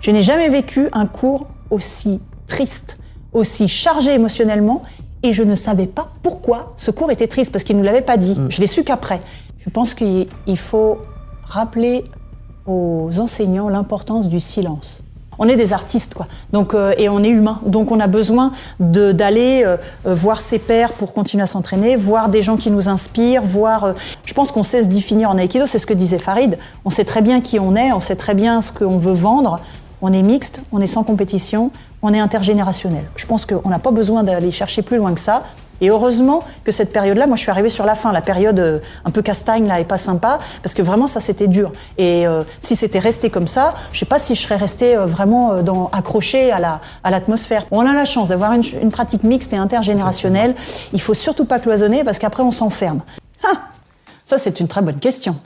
Je n'ai jamais vécu un cours aussi triste, aussi chargé émotionnellement, et je ne savais pas pourquoi ce cours était triste, parce qu'il ne nous l'avait pas dit. Je l'ai su qu'après. Je pense qu'il faut rappeler aux enseignants l'importance du silence. On est des artistes, quoi. Donc, et on est humain. Donc on a besoin d'aller voir ses pairs pour continuer à s'entraîner, voir des gens qui nous inspirent, voir... je pense qu'on sait se définir en aïkido, c'est ce que disait Farid. On sait très bien qui on est, on sait très bien ce qu'on veut vendre. On est mixte, on est sans compétition, on est intergénérationnel. Je pense qu'on n'a pas besoin d'aller chercher plus loin que ça. Et heureusement que cette période-là, moi je suis arrivée sur la fin, la période un peu castagne là et pas sympa, parce que vraiment ça c'était dur. Et si c'était resté comme ça, je sais pas si je serais restée vraiment accrochée à l'atmosphère. On a la chance d'avoir une pratique mixte et intergénérationnelle. Il faut surtout pas cloisonner parce qu'après on s'enferme. Ah, ça c'est une très bonne question.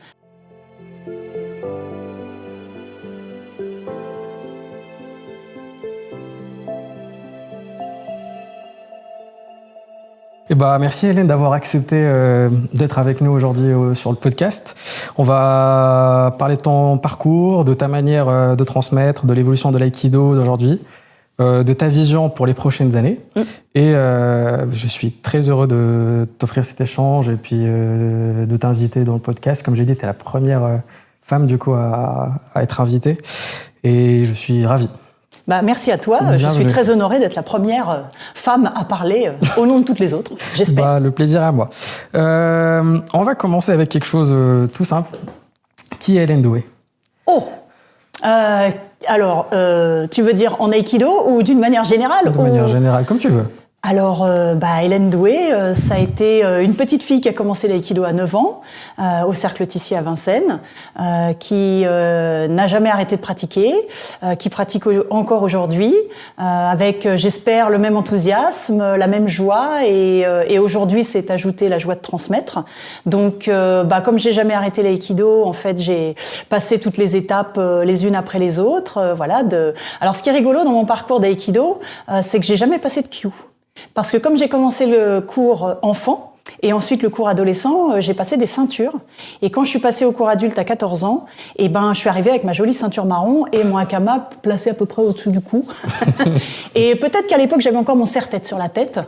Eh ben, merci Hélène d'avoir accepté d'être avec nous aujourd'hui sur le podcast. On va parler de ton parcours, de ta manière de transmettre, de l'évolution de l'aïkido d'aujourd'hui, de ta vision pour les prochaines années. Et je suis très heureux de t'offrir cet échange et puis de t'inviter dans le podcast. Comme j'ai dit, tu es la première femme du coup à être invitée et je suis ravi. Bah, merci à toi. Je suis très honorée d'être la première femme à parler au nom de toutes les autres, j'espère. Bah, le plaisir est à moi. On va commencer avec quelque chose tout simple. Qui est Hélène Doué ? Oh alors, tu veux dire en aïkido ou d'une manière générale ? De manière générale, comme tu veux. Alors, Hélène Doué, ça a été une petite fille qui a commencé l'aïkido à 9 ans, au Cercle Tissier à Vincennes, qui n'a jamais arrêté de pratiquer, qui pratique encore aujourd'hui, avec, j'espère, le même enthousiasme, la même joie, et aujourd'hui, c'est ajouté la joie de transmettre. Donc, comme j'ai jamais arrêté l'aïkido, en fait, j'ai passé toutes les étapes les unes après les autres, voilà. Alors, ce qui est rigolo dans mon parcours d'aïkido, c'est que j'ai jamais passé de kyu. Parce que comme j'ai commencé le cours enfant, et ensuite le cours adolescent, j'ai passé des ceintures. Et quand je suis passée au cours adulte à 14 ans, je suis arrivée avec ma jolie ceinture marron et mon hakama placé à peu près au-dessous du cou. Et peut-être qu'à l'époque, j'avais encore mon serre-tête sur la tête,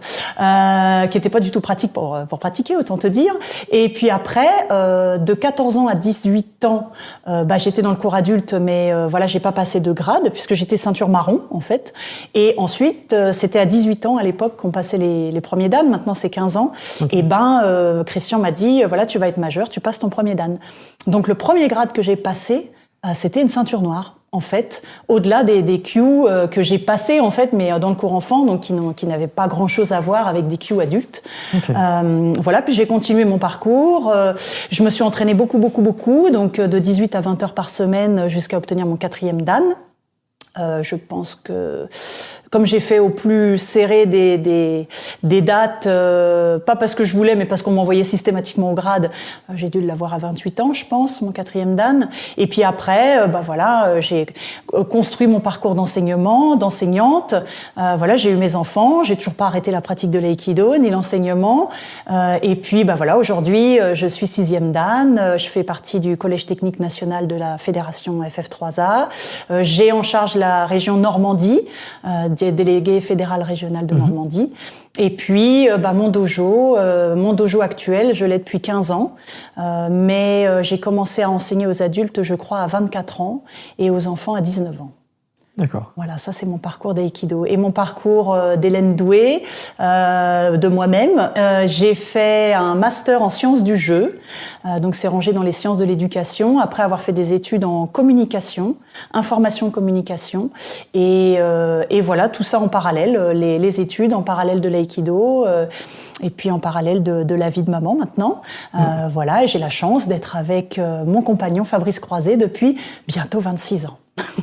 qui était pas du tout pratique pour pratiquer, autant te dire. Et puis après, de 14 ans à 18 ans, j'étais dans le cours adulte, mais voilà, j'ai pas passé de grade, puisque j'étais ceinture marron, en fait. Et ensuite, c'était à 18 ans, à l'époque, qu'on passait les premiers dan. Maintenant, c'est 15 ans. Okay. Et Christian m'a dit, voilà, tu vas être majeur, tu passes ton premier dan. Donc, le premier grade que j'ai passé, c'était une ceinture noire, en fait, au-delà des Q que j'ai passés, en fait, mais dans le cours enfant, donc qui n'avaient pas grand-chose à voir avec des Q adultes. Okay. Voilà, puis j'ai continué mon parcours. Je me suis entraînée beaucoup, donc de 18 à 20 heures par semaine jusqu'à obtenir mon 4e dan. Je pense que, comme j'ai fait au plus serré des dates, pas parce que je voulais, mais parce qu'on m'envoyait systématiquement au grade, j'ai dû l'avoir à 28 ans, je pense, mon 4e dan. Et puis après, j'ai construit mon parcours d'enseignante. Voilà, j'ai eu mes enfants, j'ai toujours pas arrêté la pratique de l'aïkido, ni l'enseignement. Et puis, aujourd'hui, je suis 6e dan, je fais partie du Collège technique national de la Fédération FF3A. J'ai en charge la région Normandie, déléguée fédérale régionale de Normandie. Et puis, mon dojo actuel, je l'ai depuis 15 ans, mais j'ai commencé à enseigner aux adultes, je crois, à 24 ans et aux enfants à 19 ans. D'accord. Voilà, ça c'est mon parcours d'aïkido. Et mon parcours d'Hélène Doué, de moi-même, j'ai fait un master en sciences du jeu, donc c'est rangé dans les sciences de l'éducation, après avoir fait des études en communication, information-communication, et voilà, tout ça en parallèle, les études en parallèle de l'aïkido, et puis en parallèle de la vie de maman maintenant. Voilà, et j'ai la chance d'être avec mon compagnon Fabrice Croiset depuis bientôt 26 ans.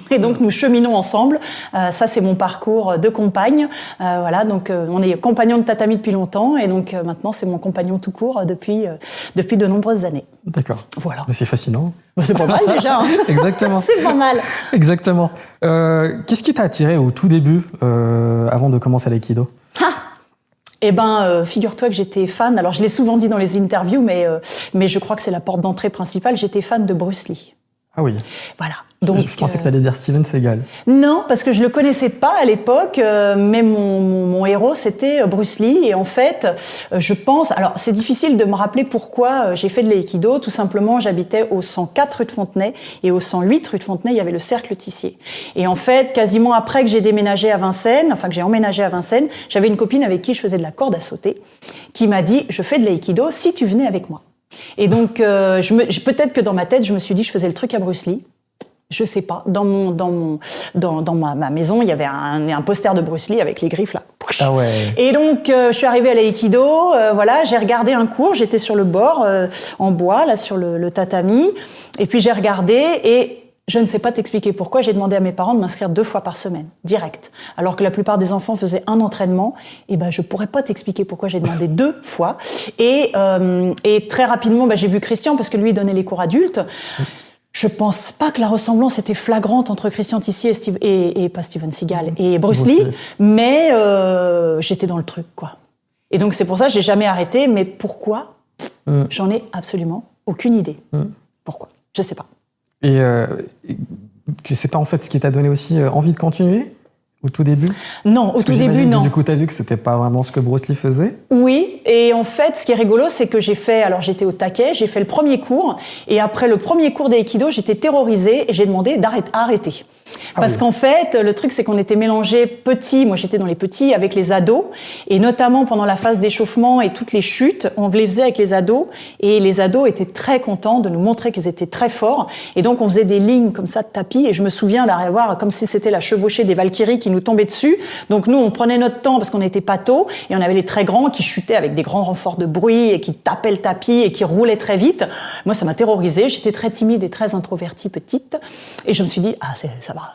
Et donc nous cheminons ensemble. Ça c'est mon parcours de compagne. Voilà, donc on est compagnons de tatami depuis longtemps et donc maintenant c'est mon compagnon tout court depuis de nombreuses années. D'accord. Voilà. Mais c'est fascinant. C'est pas mal déjà. Hein. Exactement. C'est pas mal. Exactement. Qu'est-ce qui t'a attiré au tout début, avant de commencer l'aïkido ? Figure-toi que j'étais fan. Alors je l'ai souvent dit dans les interviews, mais je crois que c'est la porte d'entrée principale. J'étais fan de Bruce Lee. Ah oui. Voilà. Donc, je pensais que tu allais dire Steven Seagal. Non, parce que je le connaissais pas à l'époque, mais mon héros c'était Bruce Lee, et en fait, je pense, alors c'est difficile de me rappeler pourquoi j'ai fait de l'aïkido. Tout simplement, j'habitais au 104 rue de Fontenay, et au 108 rue de Fontenay, il y avait le cercle Tissier. Et en fait, quasiment après que j'ai déménagé à Vincennes, enfin que j'ai emménagé à Vincennes, j'avais une copine avec qui je faisais de la corde à sauter, qui m'a dit « je fais de l'aïkido si tu venais avec moi ». Et donc, peut-être que dans ma tête, je me suis dit je faisais le truc à Bruce Lee. Je sais pas. Dans ma maison, il y avait un poster de Bruce Lee avec les griffes là. Ah ouais. Et donc, je suis arrivée à l'aïkido. Voilà, j'ai regardé un cours. J'étais sur le bord, en bois, là, sur le tatami. Et puis j'ai regardé et je ne sais pas t'expliquer pourquoi. J'ai demandé à mes parents de m'inscrire 2 fois par semaine, direct. Alors que la plupart des enfants faisaient un entraînement. Et ben, je pourrais pas t'expliquer pourquoi j'ai demandé 2 fois. Et très rapidement, j'ai vu Christian parce que lui il donnait les cours adultes. Je pense pas que la ressemblance était flagrante entre Christian Tissier et pas Steven Seagal et Bruce Lee, mais j'étais dans le truc, quoi. Et donc c'est pour ça que j'ai jamais arrêté. Mais pourquoi ? J'en ai absolument aucune idée. Pourquoi ? Je sais pas. Et tu sais pas en fait ce qui t'a donné aussi envie de continuer ? Au tout début ? Non, au tout début, non. Du coup, tu as vu que c'était pas vraiment ce que Bruce Lee faisait ? Oui, et en fait, ce qui est rigolo, c'est que j'étais au taquet, j'ai fait le premier cours, et après le premier cours d'aïkido, j'étais terrorisée, et j'ai demandé d'arrêter. Parce qu'en fait, le truc, c'est qu'on était mélangés petits, moi j'étais dans les petits, avec les ados, et notamment pendant la phase d'échauffement et toutes les chutes, on les faisait avec les ados, et les ados étaient très contents de nous montrer qu'ils étaient très forts, et donc on faisait des lignes comme ça de tapis, et je me souviens d'avoir, comme si c'était la chevauchée des Valkyries qui nous tombait dessus. Donc nous, on prenait notre temps parce qu'on était pâteaux, et on avait les très grands qui chutaient avec des grands renforts de bruit et qui tapaient le tapis et qui roulaient très vite. Moi, ça m'a terrorisée. J'étais très timide et très introvertie petite, et je me suis dit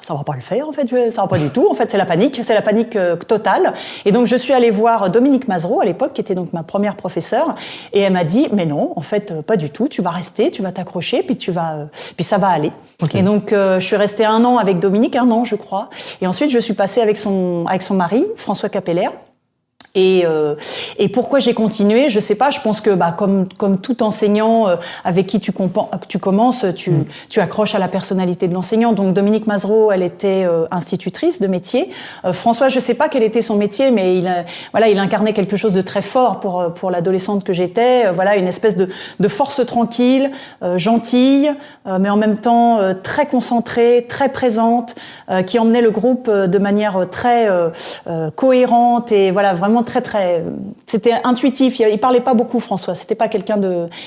ça va pas le faire en fait, ça va pas du tout. En fait, c'est la panique totale. Et donc je suis allée voir Dominique Mazereau à l'époque, qui était donc ma première professeure, et elle m'a dit mais non, en fait pas du tout. Tu vas rester, tu vas t'accrocher, puis ça va aller. Okay. Et donc je suis restée 1 an avec Dominique, 1 an je crois, et ensuite je suis passée avec son mari, François Capeller. Et pourquoi j'ai continué, je sais pas. Je pense que comme tout enseignant avec qui tu commences, tu accroches à la personnalité de l'enseignant. Donc Dominique Mazereau, elle était institutrice de métier. François, je sais pas quel était son métier, mais il incarnait quelque chose de très fort pour l'adolescente que j'étais. Voilà, une espèce de force tranquille, gentille, mais en même temps très concentrée, très présente, qui emmenait le groupe de manière très cohérente, et voilà, vraiment très, c'était intuitif. Il parlait pas beaucoup, François. C'était pas quelqu'un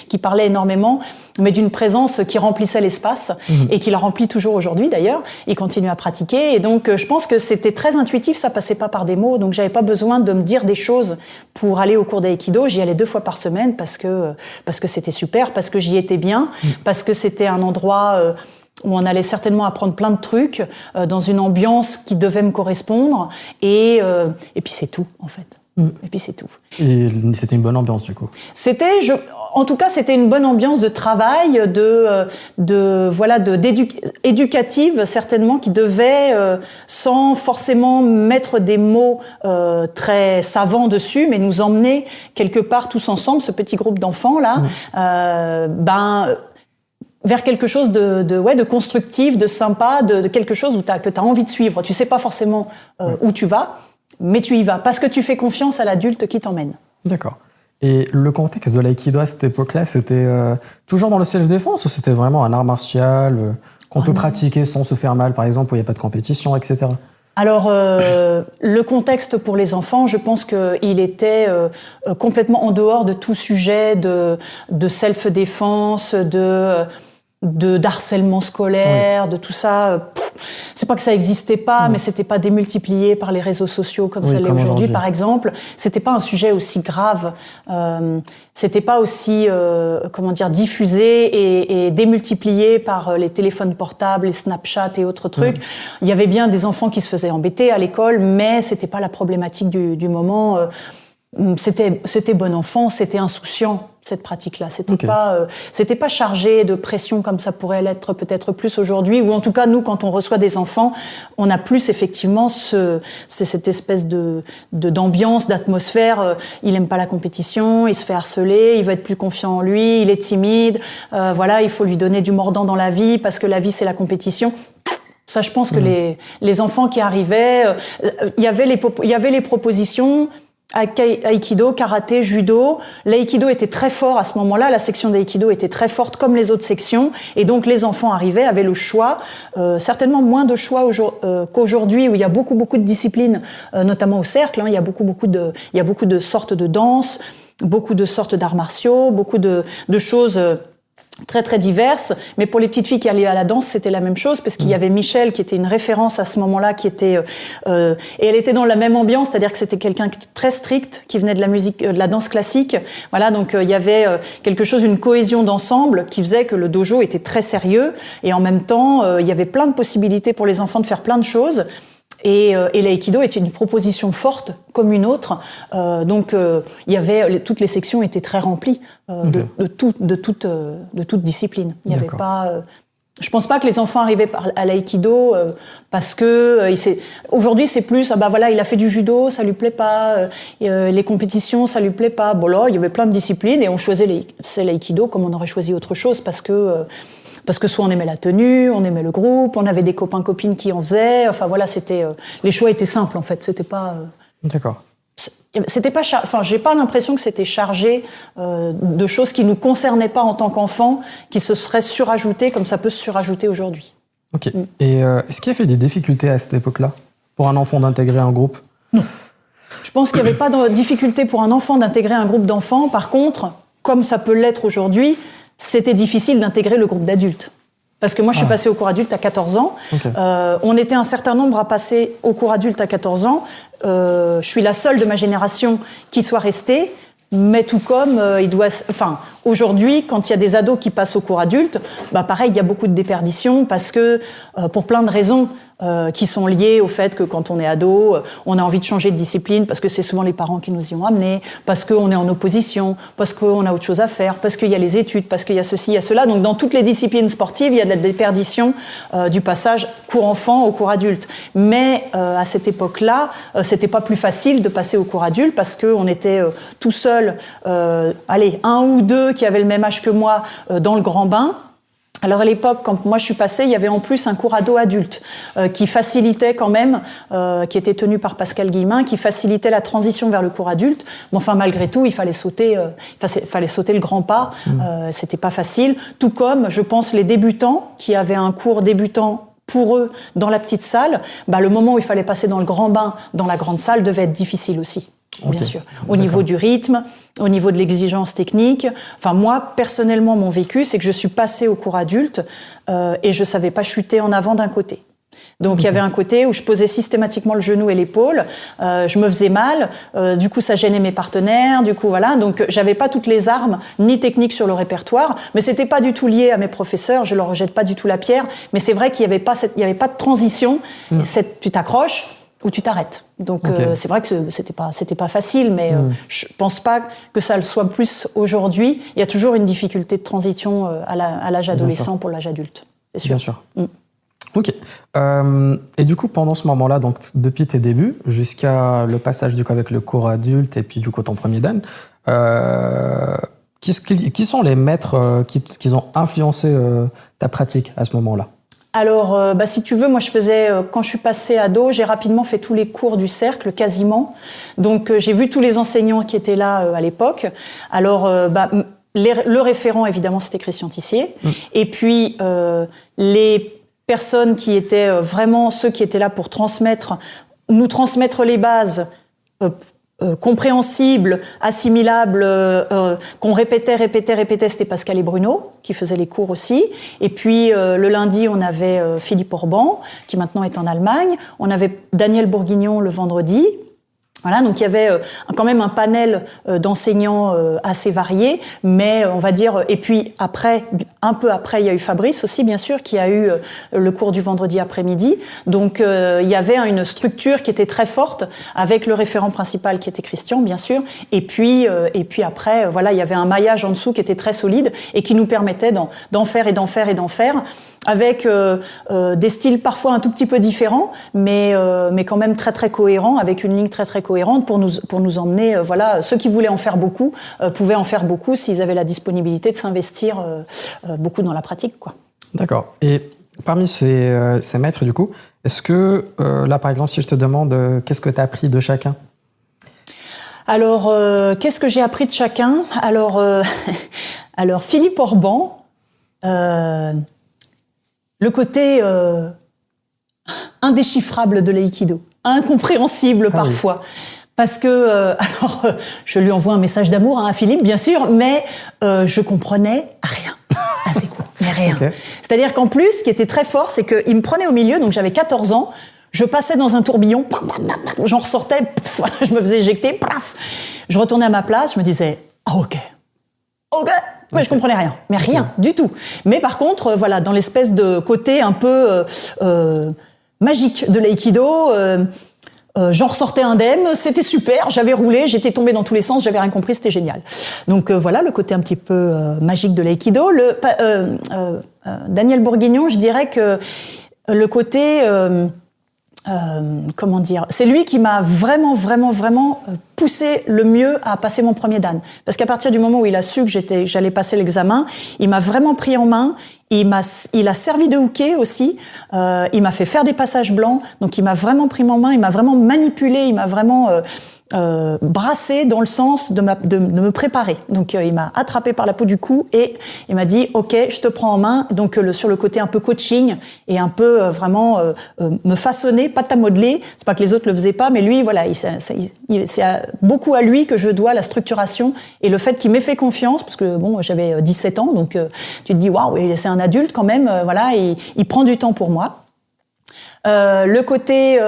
qui parlait énormément, mais d'une présence qui remplissait l'espace, et qui la remplit toujours aujourd'hui d'ailleurs. Il continue à pratiquer, et donc je pense que c'était très intuitif. Ça passait pas par des mots, donc j'avais pas besoin de me dire des choses pour aller au cours d'aïkido. J'y allais 2 fois par semaine parce que c'était super, parce que j'y étais bien, parce que c'était un endroit où on allait certainement apprendre plein de trucs, dans une ambiance qui devait me correspondre, et puis c'est tout en fait. Et puis c'est tout. Et c'était une bonne ambiance du coup. En tout cas, c'était une bonne ambiance de travail, éducative certainement, qui devait, sans forcément mettre des mots très savants dessus, mais nous emmener quelque part tous ensemble, ce petit groupe d'enfants là, vers quelque chose de constructif, de sympa, de quelque chose que t'as envie de suivre. Tu sais pas forcément où tu vas, mais tu y vas parce que tu fais confiance à l'adulte qui t'emmène. D'accord. Et le contexte de l'aïkido à cette époque-là, c'était toujours dans le self-défense, ou c'était vraiment un art martial qu'on peut pratiquer sans se faire mal, par exemple, où il n'y a pas de compétition, etc. Alors, le contexte pour les enfants, je pense qu'il était complètement en dehors de tout sujet de self-défense, d'harcèlement scolaire, de tout ça. C'est pas que ça existait pas, mais c'était pas démultiplié par les réseaux sociaux comme ça l'est aujourd'hui, par exemple. C'était pas un sujet aussi grave. C'était pas aussi, diffusé et démultiplié par les téléphones portables, les Snapchat et autres trucs. Il y avait bien des enfants qui se faisaient embêter à l'école, mais c'était pas la problématique du moment. C'était bon enfant, c'était insouciant, cette pratique-là. C'était pas chargé de pression comme ça pourrait l'être peut-être plus aujourd'hui, ou en tout cas, nous, quand on reçoit des enfants, on a plus effectivement cette espèce d'ambiance, d'atmosphère. Il aime pas la compétition, il se fait harceler, il veut être plus confiant en lui, il est timide, voilà, il faut lui donner du mordant dans la vie, parce que la vie, c'est la compétition. Ça, je pense que les enfants qui arrivaient, il y avait les propositions, Aïkido, karaté, judo. L'aïkido était très fort à ce moment-là. La section d'aïkido était très forte comme les autres sections. Et donc, les enfants arrivaient, avaient le choix. Certainement moins de choix qu'aujourd'hui où il y a beaucoup de disciplines, notamment au cercle. Il y a beaucoup de sortes de danse, beaucoup de sortes d'arts martiaux, beaucoup de choses très très diverses, mais pour les petites filles qui allaient à la danse, c'était la même chose, parce qu'il y avait Michel qui était une référence à ce moment-là, qui était et elle était dans la même ambiance, c'est-à-dire que c'était quelqu'un très strict, qui venait de la musique, de la danse classique. Voilà, donc il y avait quelque chose, une cohésion d'ensemble qui faisait que le dojo était très sérieux, et en même temps, il y avait plein de possibilités pour les enfants de faire plein de choses. Et l'aïkido était une proposition forte comme une autre, donc il y avait toutes les sections étaient très remplies de toute discipline. Il y avait pas. Je pense pas que les enfants arrivaient à l'aïkido parce que aujourd'hui c'est plus voilà, il a fait du judo, ça lui plaît pas, les compétitions ça lui plaît pas. Bon là, il y avait plein de disciplines et on choisait l'aïkido comme on aurait choisi autre chose parce que soit on aimait la tenue, on aimait le groupe, on avait des copains-copines qui en faisaient. Enfin voilà, les choix étaient simples en fait. C'était pas. D'accord. C'était pas. J'ai pas l'impression que c'était chargé de choses qui nous concernaient pas en tant qu'enfants, qui se seraient surajoutées comme ça peut se surajouter aujourd'hui. Ok. Et est-ce qu'il y avait des difficultés à cette époque-là pour un enfant d'intégrer un groupe ? Non. Je pense qu'il n'y avait pas de difficulté pour un enfant d'intégrer un groupe d'enfants. Par contre, comme ça peut l'être aujourd'hui, c'était difficile d'intégrer le groupe d'adultes. Parce que moi, je suis passée au cours adulte à 14 ans. Okay. On était un certain nombre à passer au cours adulte à 14 ans. Je suis la seule de ma génération qui soit restée. Mais tout comme aujourd'hui, quand il y a des ados qui passent au cours adulte, pareil, il y a beaucoup de déperditions parce que, pour plein de raisons, qui sont liées au fait que quand on est ado, on a envie de changer de discipline parce que c'est souvent les parents qui nous y ont amenés, parce qu'on est en opposition, parce qu'on a autre chose à faire, parce qu'il y a les études, parce qu'il y a ceci, il y a cela. Donc dans toutes les disciplines sportives, il y a de la déperdition du passage cours enfant au cours adulte. Mais à cette époque-là, c'était pas plus facile de passer au cours adulte parce qu'on était tout seul, un ou deux qui avaient le même âge que moi dans le grand bain. Alors à l'époque, quand moi je suis passée, il y avait en plus un cours ado-adulte qui facilitait quand même, qui était tenu par Pascal Guillemin, qui facilitait la transition vers le cours adulte. Mais enfin, malgré tout, il fallait sauter le grand pas. C'était pas facile. Tout comme, je pense, les débutants qui avaient un cours débutant pour eux dans la petite salle, le moment où il fallait passer dans le grand bain, dans la grande salle, devait être difficile aussi. Bien sûr. Au niveau du rythme, au niveau de l'exigence technique. Enfin, moi, personnellement, mon vécu, c'est que je suis passée au cours adulte et je savais pas chuter en avant d'un côté. Donc, il y avait un côté où je posais systématiquement le genou et l'épaule. Je me faisais mal. Du coup, ça gênait mes partenaires. Du coup, voilà. Donc, j'avais pas toutes les armes ni techniques sur le répertoire. Mais c'était pas du tout lié à mes professeurs. Je leur rejette pas du tout la pierre. Mais c'est vrai qu'il y avait pas de transition. Tu t'accroches ou tu t'arrêtes. Donc c'est vrai que c'était pas facile, mais je pense pas que ça le soit plus aujourd'hui. Il y a toujours une difficulté de transition à l'âge adolescent pour l'âge adulte, c'est sûr. Bien sûr. Ok. Et du coup, pendant ce moment-là, donc depuis tes débuts jusqu'à le passage du coup avec le cours adulte et puis du coup ton premier dan, qui sont les maîtres qui ont influencé ta pratique à ce moment-là ? Alors, si tu veux, moi je faisais, quand je suis passée ado, j'ai rapidement fait tous les cours du cercle, quasiment. Donc j'ai vu tous les enseignants qui étaient là à l'époque. Alors, le référent, évidemment, c'était Christian Tissier. Et puis, les personnes qui étaient vraiment ceux qui étaient là pour nous transmettre les bases compréhensible, assimilable, qu'on répétait, c'était Pascal et Bruno, qui faisaient les cours aussi. Et puis, le lundi, on avait Philippe Orban, qui maintenant est en Allemagne. On avait Daniel Bourguignon le vendredi. Voilà, donc il y avait quand même un panel d'enseignants assez variés, mais on va dire, et puis après, un peu après, il y a eu Fabrice aussi, bien sûr, qui a eu le cours du vendredi après-midi. Donc il y avait une structure qui était très forte, avec le référent principal qui était Christian, bien sûr, et puis après, voilà, il y avait un maillage en dessous qui était très solide et qui nous permettait d'en faire, avec des styles parfois un tout petit peu différents, mais quand même très très cohérents, avec une ligne très très cohérente pour nous emmener. Voilà, ceux qui voulaient en faire beaucoup pouvaient en faire beaucoup s'ils avaient la disponibilité de s'investir beaucoup dans la pratique, quoi. D'accord. Et parmi ces maîtres, du coup, est-ce que là, par exemple, si je te demande qu'est-ce que tu as appris de chacun? Alors, qu'est-ce que j'ai appris de chacun? Alors, Philippe Orban. Le côté indéchiffrable de l'aïkido, incompréhensible parfois. Oui. Parce que, je lui envoie un message d'amour à Philippe, bien sûr, mais je comprenais rien. Assez court, mais rien. Okay. C'est-à-dire qu'en plus, ce qui était très fort, c'est qu'il me prenait au milieu, donc j'avais 14 ans, je passais dans un tourbillon, j'en ressortais, je me faisais éjecter, plaf. Je retournais à ma place, je me disais, ok. Ouais, je comprenais rien, mais rien du tout. Mais par contre, voilà, dans l'espèce de côté un peu magique de l'aïkido, j'en ressortais indemne, c'était super, j'avais roulé, j'étais tombée dans tous les sens, j'avais rien compris, c'était génial. Donc voilà, le côté un petit peu magique de l'aïkido. Daniel Bourguignon, je dirais que le côté... comment dire, c'est lui qui m'a vraiment poussé le mieux à passer mon premier dan. Parce qu'à partir du moment où il a su que j'allais passer l'examen, il m'a vraiment pris en main. Il a servi de hookah aussi. Il m'a fait faire des passages blancs. Donc il m'a vraiment pris en main. Il m'a vraiment manipulé. Il m'a vraiment brassé dans le sens de me préparer. Donc il m'a attrapé par la peau du cou et il m'a dit ok, je te prends en main. Donc sur le côté un peu coaching et un peu vraiment me façonner, pas t'amodeler. C'est pas que les autres le faisaient pas, mais lui voilà, c'est beaucoup à lui que je dois la structuration et le fait qu'il m'ait fait confiance parce que bon, j'avais 17 ans, donc tu te dis waouh, c'est un adulte quand même, voilà, il prend du temps pour moi. Le côté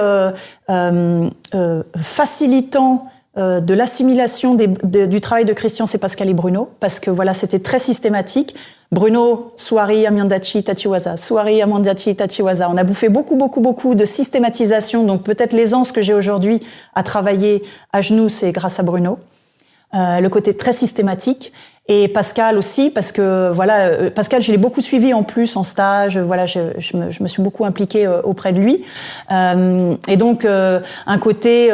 facilitant de l'assimilation du travail de Christian, c'est Pascal et Bruno, parce que voilà, c'était très systématique. Bruno, Souari, Amiandachi, Tachiwaza, Souari, Amiandachi, Tachiwaza. On a bouffé beaucoup de systématisation, donc peut-être l'aisance que j'ai aujourd'hui à travailler à genoux, c'est grâce à Bruno. Le côté très systématique. Et Pascal aussi, parce que voilà, Pascal, je l'ai beaucoup suivi en plus en stage. Voilà, je me suis beaucoup impliquée auprès de lui. Et donc un côté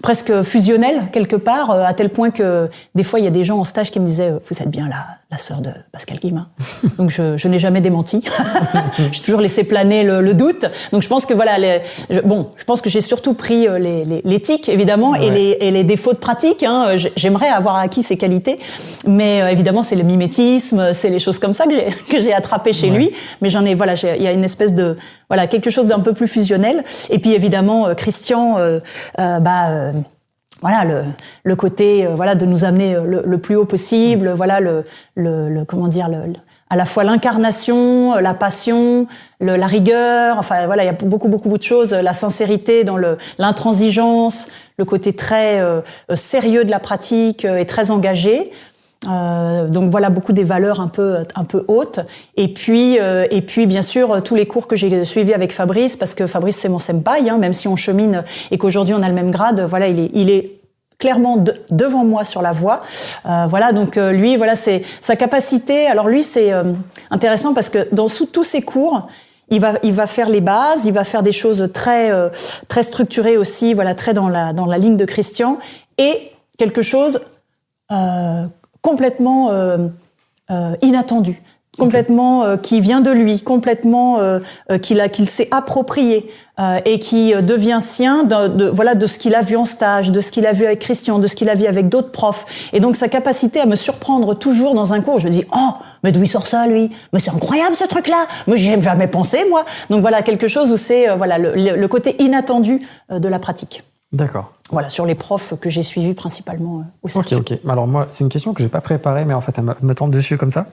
presque fusionnel quelque part, à tel point que des fois il y a des gens en stage qui me disaient vous êtes bien la sœur de Pascal Guillemin. Donc je n'ai jamais démenti. J'ai toujours laissé planer le doute. Donc je pense que voilà, je pense que j'ai surtout pris les tics évidemment, ouais. et les défauts de pratique. Hein. J'aimerais avoir acquis ces qualités, mais évidemment c'est le mimétisme, c'est les choses comme ça que j'ai attrapé chez lui. Mais j'en ai voilà, il y a une espèce de voilà quelque chose d'un peu plus fusionnel. Et puis évidemment Christian, voilà le côté voilà de nous amener le plus haut possible. Voilà le comment dire à la fois l'incarnation, la passion, la rigueur, enfin voilà, il y a beaucoup de choses, la sincérité dans l'intransigeance, le côté très sérieux de la pratique et très engagé. Donc voilà, beaucoup des valeurs un peu hautes. Et puis bien sûr tous les cours que j'ai suivis avec Fabrice, parce que Fabrice c'est mon senpai, hein, même si on chemine et qu'aujourd'hui on a le même grade. Voilà, il est clairement devant moi sur la voie. Voilà, donc lui, voilà, c'est sa capacité. Alors lui, c'est intéressant parce que sous tous ses cours, il va faire les bases, il va faire des choses très structurées aussi, voilà, très dans la ligne de Christian, et quelque chose complètement inattendu, complètement qui vient de lui, complètement qu'il s'est approprié et qui devient sien de ce qu'il a vu en stage, de ce qu'il a vu avec Christian, de ce qu'il a vu avec d'autres profs. Et donc sa capacité à me surprendre toujours dans un cours, je me dis oh mais d'où il sort ça lui? Mais c'est incroyable ce truc-là. Mais j'y ai jamais pensé moi. Donc voilà quelque chose où c'est voilà le côté inattendu de la pratique. D'accord. Voilà, sur les profs que j'ai suivis principalement aussi. Ok. Alors moi, c'est une question que j'ai pas préparée, mais en fait, elle me tombe dessus comme ça.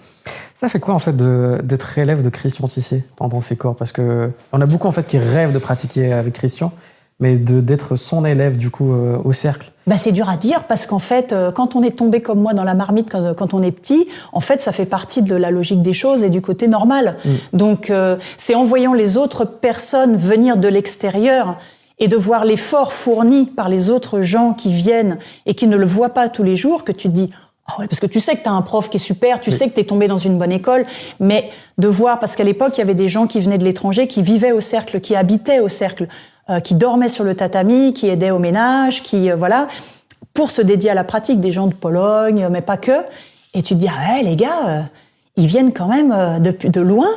Ça fait quoi en fait d'être élève de Christian Tissier pendant ces cours? Parce que on a beaucoup en fait qui rêvent de pratiquer avec Christian, mais d'être son élève du coup au cercle? C'est dur à dire parce qu'en fait, quand on est tombé comme moi dans la marmite quand on est petit, en fait, ça fait partie de la logique des choses et du côté normal. Donc, c'est en voyant les autres personnes venir de l'extérieur et de voir l'effort fourni par les autres gens qui viennent et qui ne le voient pas tous les jours que tu te dis « Ah ouais, parce que tu sais que tu as un prof qui est super, tu sais que tu es tombé dans une bonne école, mais de voir, parce qu'à l'époque, il y avait des gens qui venaient de l'étranger, qui vivaient au cercle, qui habitaient au cercle, qui dormaient sur le tatami, qui aidaient au ménage, qui pour se dédier à la pratique, des gens de Pologne, mais pas que. Et tu te dis ah ouais, les gars, ils viennent quand même de loin.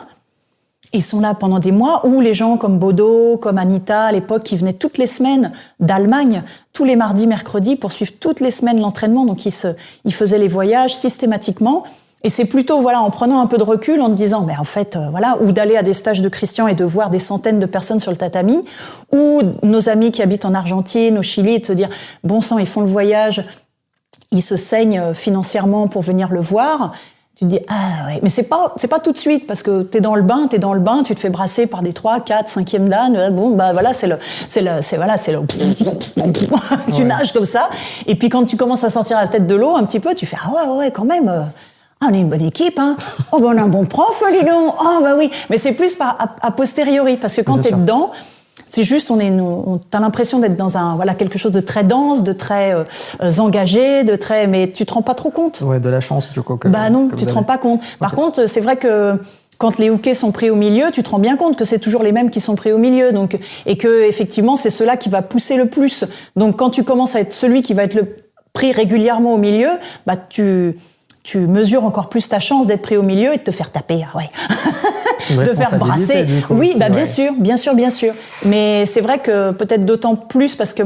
Ils sont là pendant des mois. Ou les gens comme Bodo, comme Anita à l'époque, qui venaient toutes les semaines d'Allemagne, tous les mardis, mercredis, pour suivre toutes les semaines l'entraînement. Donc ils faisaient les voyages systématiquement. Et c'est plutôt, en prenant un peu de recul, en te disant, mais en fait, ou d'aller à des stages de Christian et de voir des centaines de personnes sur le tatami, ou nos amis qui habitent en Argentine, au Chili, et de se dire, bon sang, ils font le voyage, ils se saignent financièrement pour venir le voir. Tu te dis, ah ouais, mais c'est pas tout de suite, parce que t'es dans le bain, tu te fais brasser par des 3, 4, 5e dan, tu nages comme ça. Et puis quand tu commences à sortir la tête de l'eau un petit peu, tu fais, ah ouais, quand même, on est une bonne équipe, hein. Oh, on a un bon prof, dis donc. Oh, oui. Mais c'est plus a posteriori, parce que quand t'es dedans, c'est juste, t'as l'impression d'être dans quelque chose de très dense, de très engagé, mais tu te rends pas trop compte. Ouais, de la chance, du coup. Non, tu te rends pas compte. Par contre, c'est vrai que quand les hookés sont pris au milieu, tu te rends bien compte que c'est toujours les mêmes qui sont pris au milieu. Donc, et que, effectivement, c'est ceux-là qui va pousser le plus. Donc, quand tu commences à être celui qui va être pris régulièrement au milieu, tu mesures encore plus ta chance d'être pris au milieu et de te faire taper, de faire brasser. Oui, bien sûr. Mais c'est vrai que peut-être d'autant plus parce que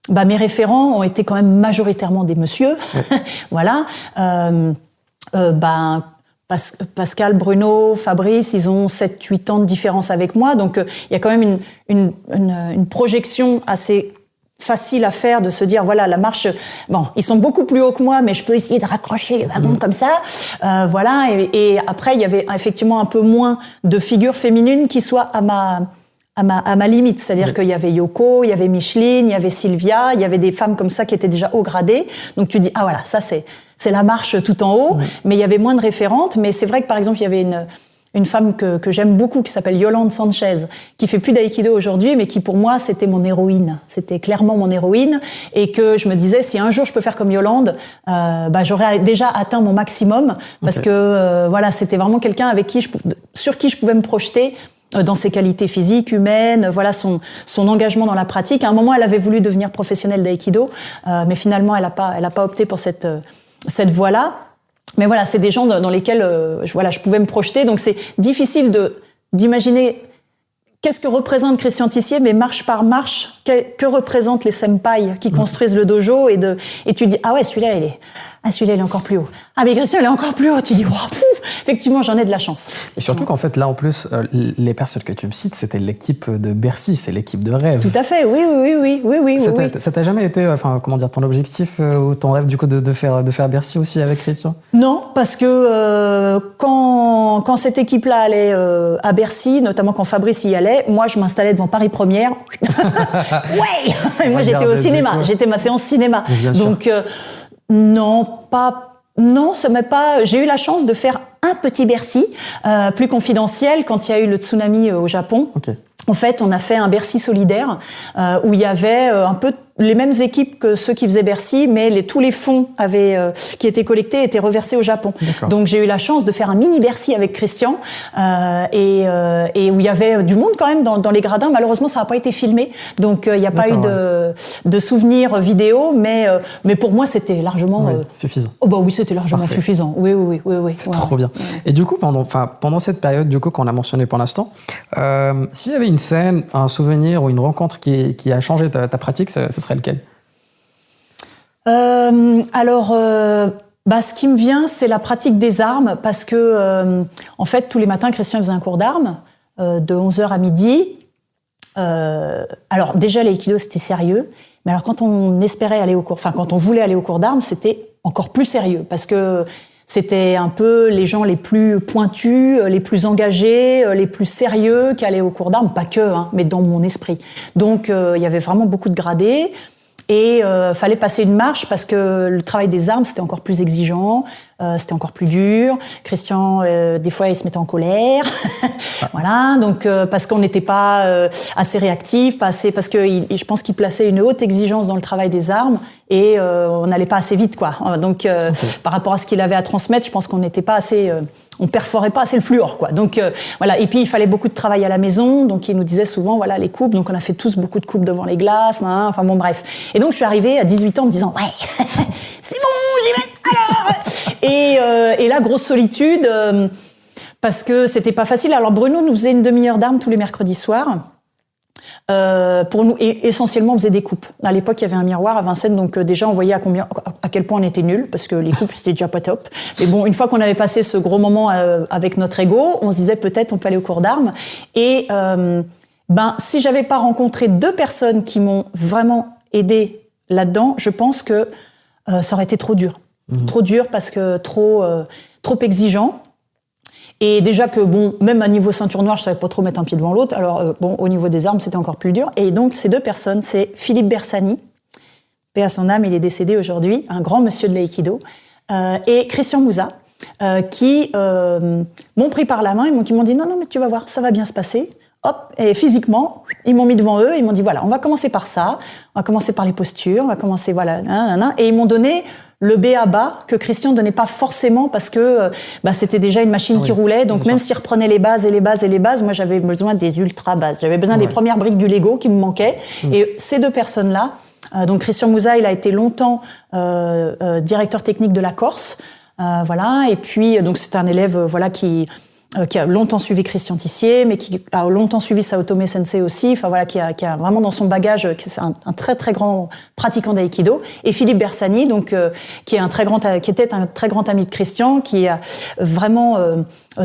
mes référents ont été quand même majoritairement des messieurs. Voilà. Pascal, Bruno, Fabrice, ils ont 7-8 ans de différence avec moi. Donc, il y a quand même une projection assez facile à faire de se dire la marche, ils sont beaucoup plus hauts que moi, mais je peux essayer de raccrocher les wagons comme ça, et après il y avait effectivement un peu moins de figures féminines qui soient à ma limite, c'est-à-dire qu'il y avait Yoko, il y avait Micheline, il y avait Sylvia, il y avait des femmes comme ça qui étaient déjà haut gradées, donc tu dis ça c'est la marche tout en haut, mais il y avait moins de référentes, mais c'est vrai que par exemple il y avait une femme que j'aime beaucoup, qui s'appelle Yolande Sanchez, qui fait plus d'aïkido aujourd'hui, mais qui pour moi c'était mon héroïne. C'était clairement mon héroïne, et que je me disais si un jour je peux faire comme Yolande, j'aurais déjà atteint mon maximum, parce que c'était vraiment quelqu'un sur qui je pouvais me projeter dans ses qualités physiques, humaines, son engagement dans la pratique. À un moment, elle avait voulu devenir professionnelle d'aïkido, mais finalement elle a pas opté pour cette voie-là. Mais c'est des gens dans lesquels je pouvais me projeter. Donc c'est difficile d'imaginer qu'est-ce que représente Christian Tissier, mais marche par marche, que représentent les senpai qui construisent le dojo, et tu dis celui-là il est encore plus haut. Ah mais Christian il est encore plus haut. Tu dis effectivement j'en ai de la chance. Et surtout qu'en fait là en plus les personnes que tu me cites, c'était l'équipe de Bercy, c'est l'équipe de rêve. Tout à fait, oui. Ça t'a jamais été ton objectif ou ton rêve du coup de faire Bercy aussi avec Christian? Non, parce que quand cette équipe-là allait à Bercy, notamment quand Fabrice y allait, moi je m'installais devant Paris Première. Ouais. Et moi j'étais au cinéma, j'étais ma séance cinéma. Donc ça m'a pas. J'ai eu la chance de faire un petit Bercy, plus confidentiel, quand il y a eu le tsunami au Japon. Okay. En fait, on a fait un Bercy solidaire où il y avait un peu les mêmes équipes que ceux qui faisaient Bercy, mais tous les fonds qui étaient collectés étaient reversés au Japon. D'accord. Donc j'ai eu la chance de faire un mini Bercy avec Christian et où il y avait du monde quand même dans les gradins. Malheureusement, ça n'a pas été filmé, donc il n'y a pas eu de souvenirs vidéo, mais pour moi c'était largement suffisant. Oh bah oui, c'était largement suffisant. Oui. C'est trop bien. Et du coup, pendant cette période du coup qu'on a mentionné pour l'instant, s'il y avait une scène, un souvenir ou une rencontre qui a changé ta pratique, ce serait lequel? Ce qui me vient, c'est la pratique des armes, parce que en fait, tous les matins, Christian faisait un cours d'armes de 11h à midi. Alors déjà, l'aïkido, c'était sérieux, mais alors quand on espérait aller au cours, quand on voulait aller au cours d'armes, c'était encore plus sérieux, parce que c'était un peu les gens les plus pointus, les plus engagés, les plus sérieux qui allaient au cours d'armes, pas que, mais dans mon esprit. Donc il y avait vraiment beaucoup de gradés. Et fallait passer une marche parce que le travail des armes, c'était encore plus exigeant, c'était encore plus dur. Christian, des fois, il se mettait en colère. Voilà, donc parce qu'on n'était pas assez réactif, pas assez, parce que je pense qu'il plaçait une haute exigence dans le travail des armes et on n'allait pas assez vite, quoi. Donc, par rapport à ce qu'il avait à transmettre, je pense qu'on n'était pas assez... on perforait pas assez le fluor, quoi. Donc voilà. Et puis il fallait beaucoup de travail à la maison, donc il nous disait souvent voilà les coupes. Donc on a fait tous beaucoup de coupes devant les glaces, enfin bon bref. Et donc je suis arrivée à 18 ans en me disant ouais c'est bon j'y vais alors. Et là grosse solitude parce que c'était pas facile. Alors Bruno nous faisait une demi-heure d'armes tous les mercredis soirs. Pour nous, et essentiellement, on faisait des coupes. À l'époque, il y avait un miroir à Vincennes, donc déjà, on voyait à quel point on était nuls, parce que les coupes, c'était déjà pas top. Mais bon, une fois qu'on avait passé ce gros moment avec notre ego, on se disait peut-être on peut aller au cours d'armes. Et si j'avais pas rencontré 2 personnes qui m'ont vraiment aidé là-dedans, je pense que ça aurait été trop dur. Trop dur parce que trop exigeant. Et déjà que, bon, même à niveau ceinture noire, je savais pas trop mettre un pied devant l'autre. Alors, au niveau des armes, c'était encore plus dur. Et donc, ces 2 personnes, c'est Philippe Bersani, paix à son âme, il est décédé aujourd'hui, un grand monsieur de l'aïkido, et Christian Mouza, qui m'ont pris par la main, qui m'ont dit « Non, mais tu vas voir, ça va bien se passer ». Hop, et physiquement, ils m'ont mis devant eux, ils m'ont dit « Voilà, on va commencer par ça, on va commencer par les postures, on va commencer, voilà, et ils m'ont donné le b.a.-ba que Christian donnait pas forcément parce que c'était déjà une machine qui roulait, donc même s'il reprenait les bases, moi j'avais besoin des ultra bases, j'avais besoin des premières briques du Lego qui me manquaient, et ces 2 personnes-là, donc Christian Mouza, il a été longtemps directeur technique de la Corse, voilà, et puis donc c'est un élève qui a longtemps suivi Christian Tissier, mais qui a longtemps suivi Saotome Sensei aussi, enfin voilà, qui a vraiment dans son bagage, c'est un très très grand pratiquant d'aïkido, et Philippe Bersani, donc qui était un très grand ami de Christian, qui a vraiment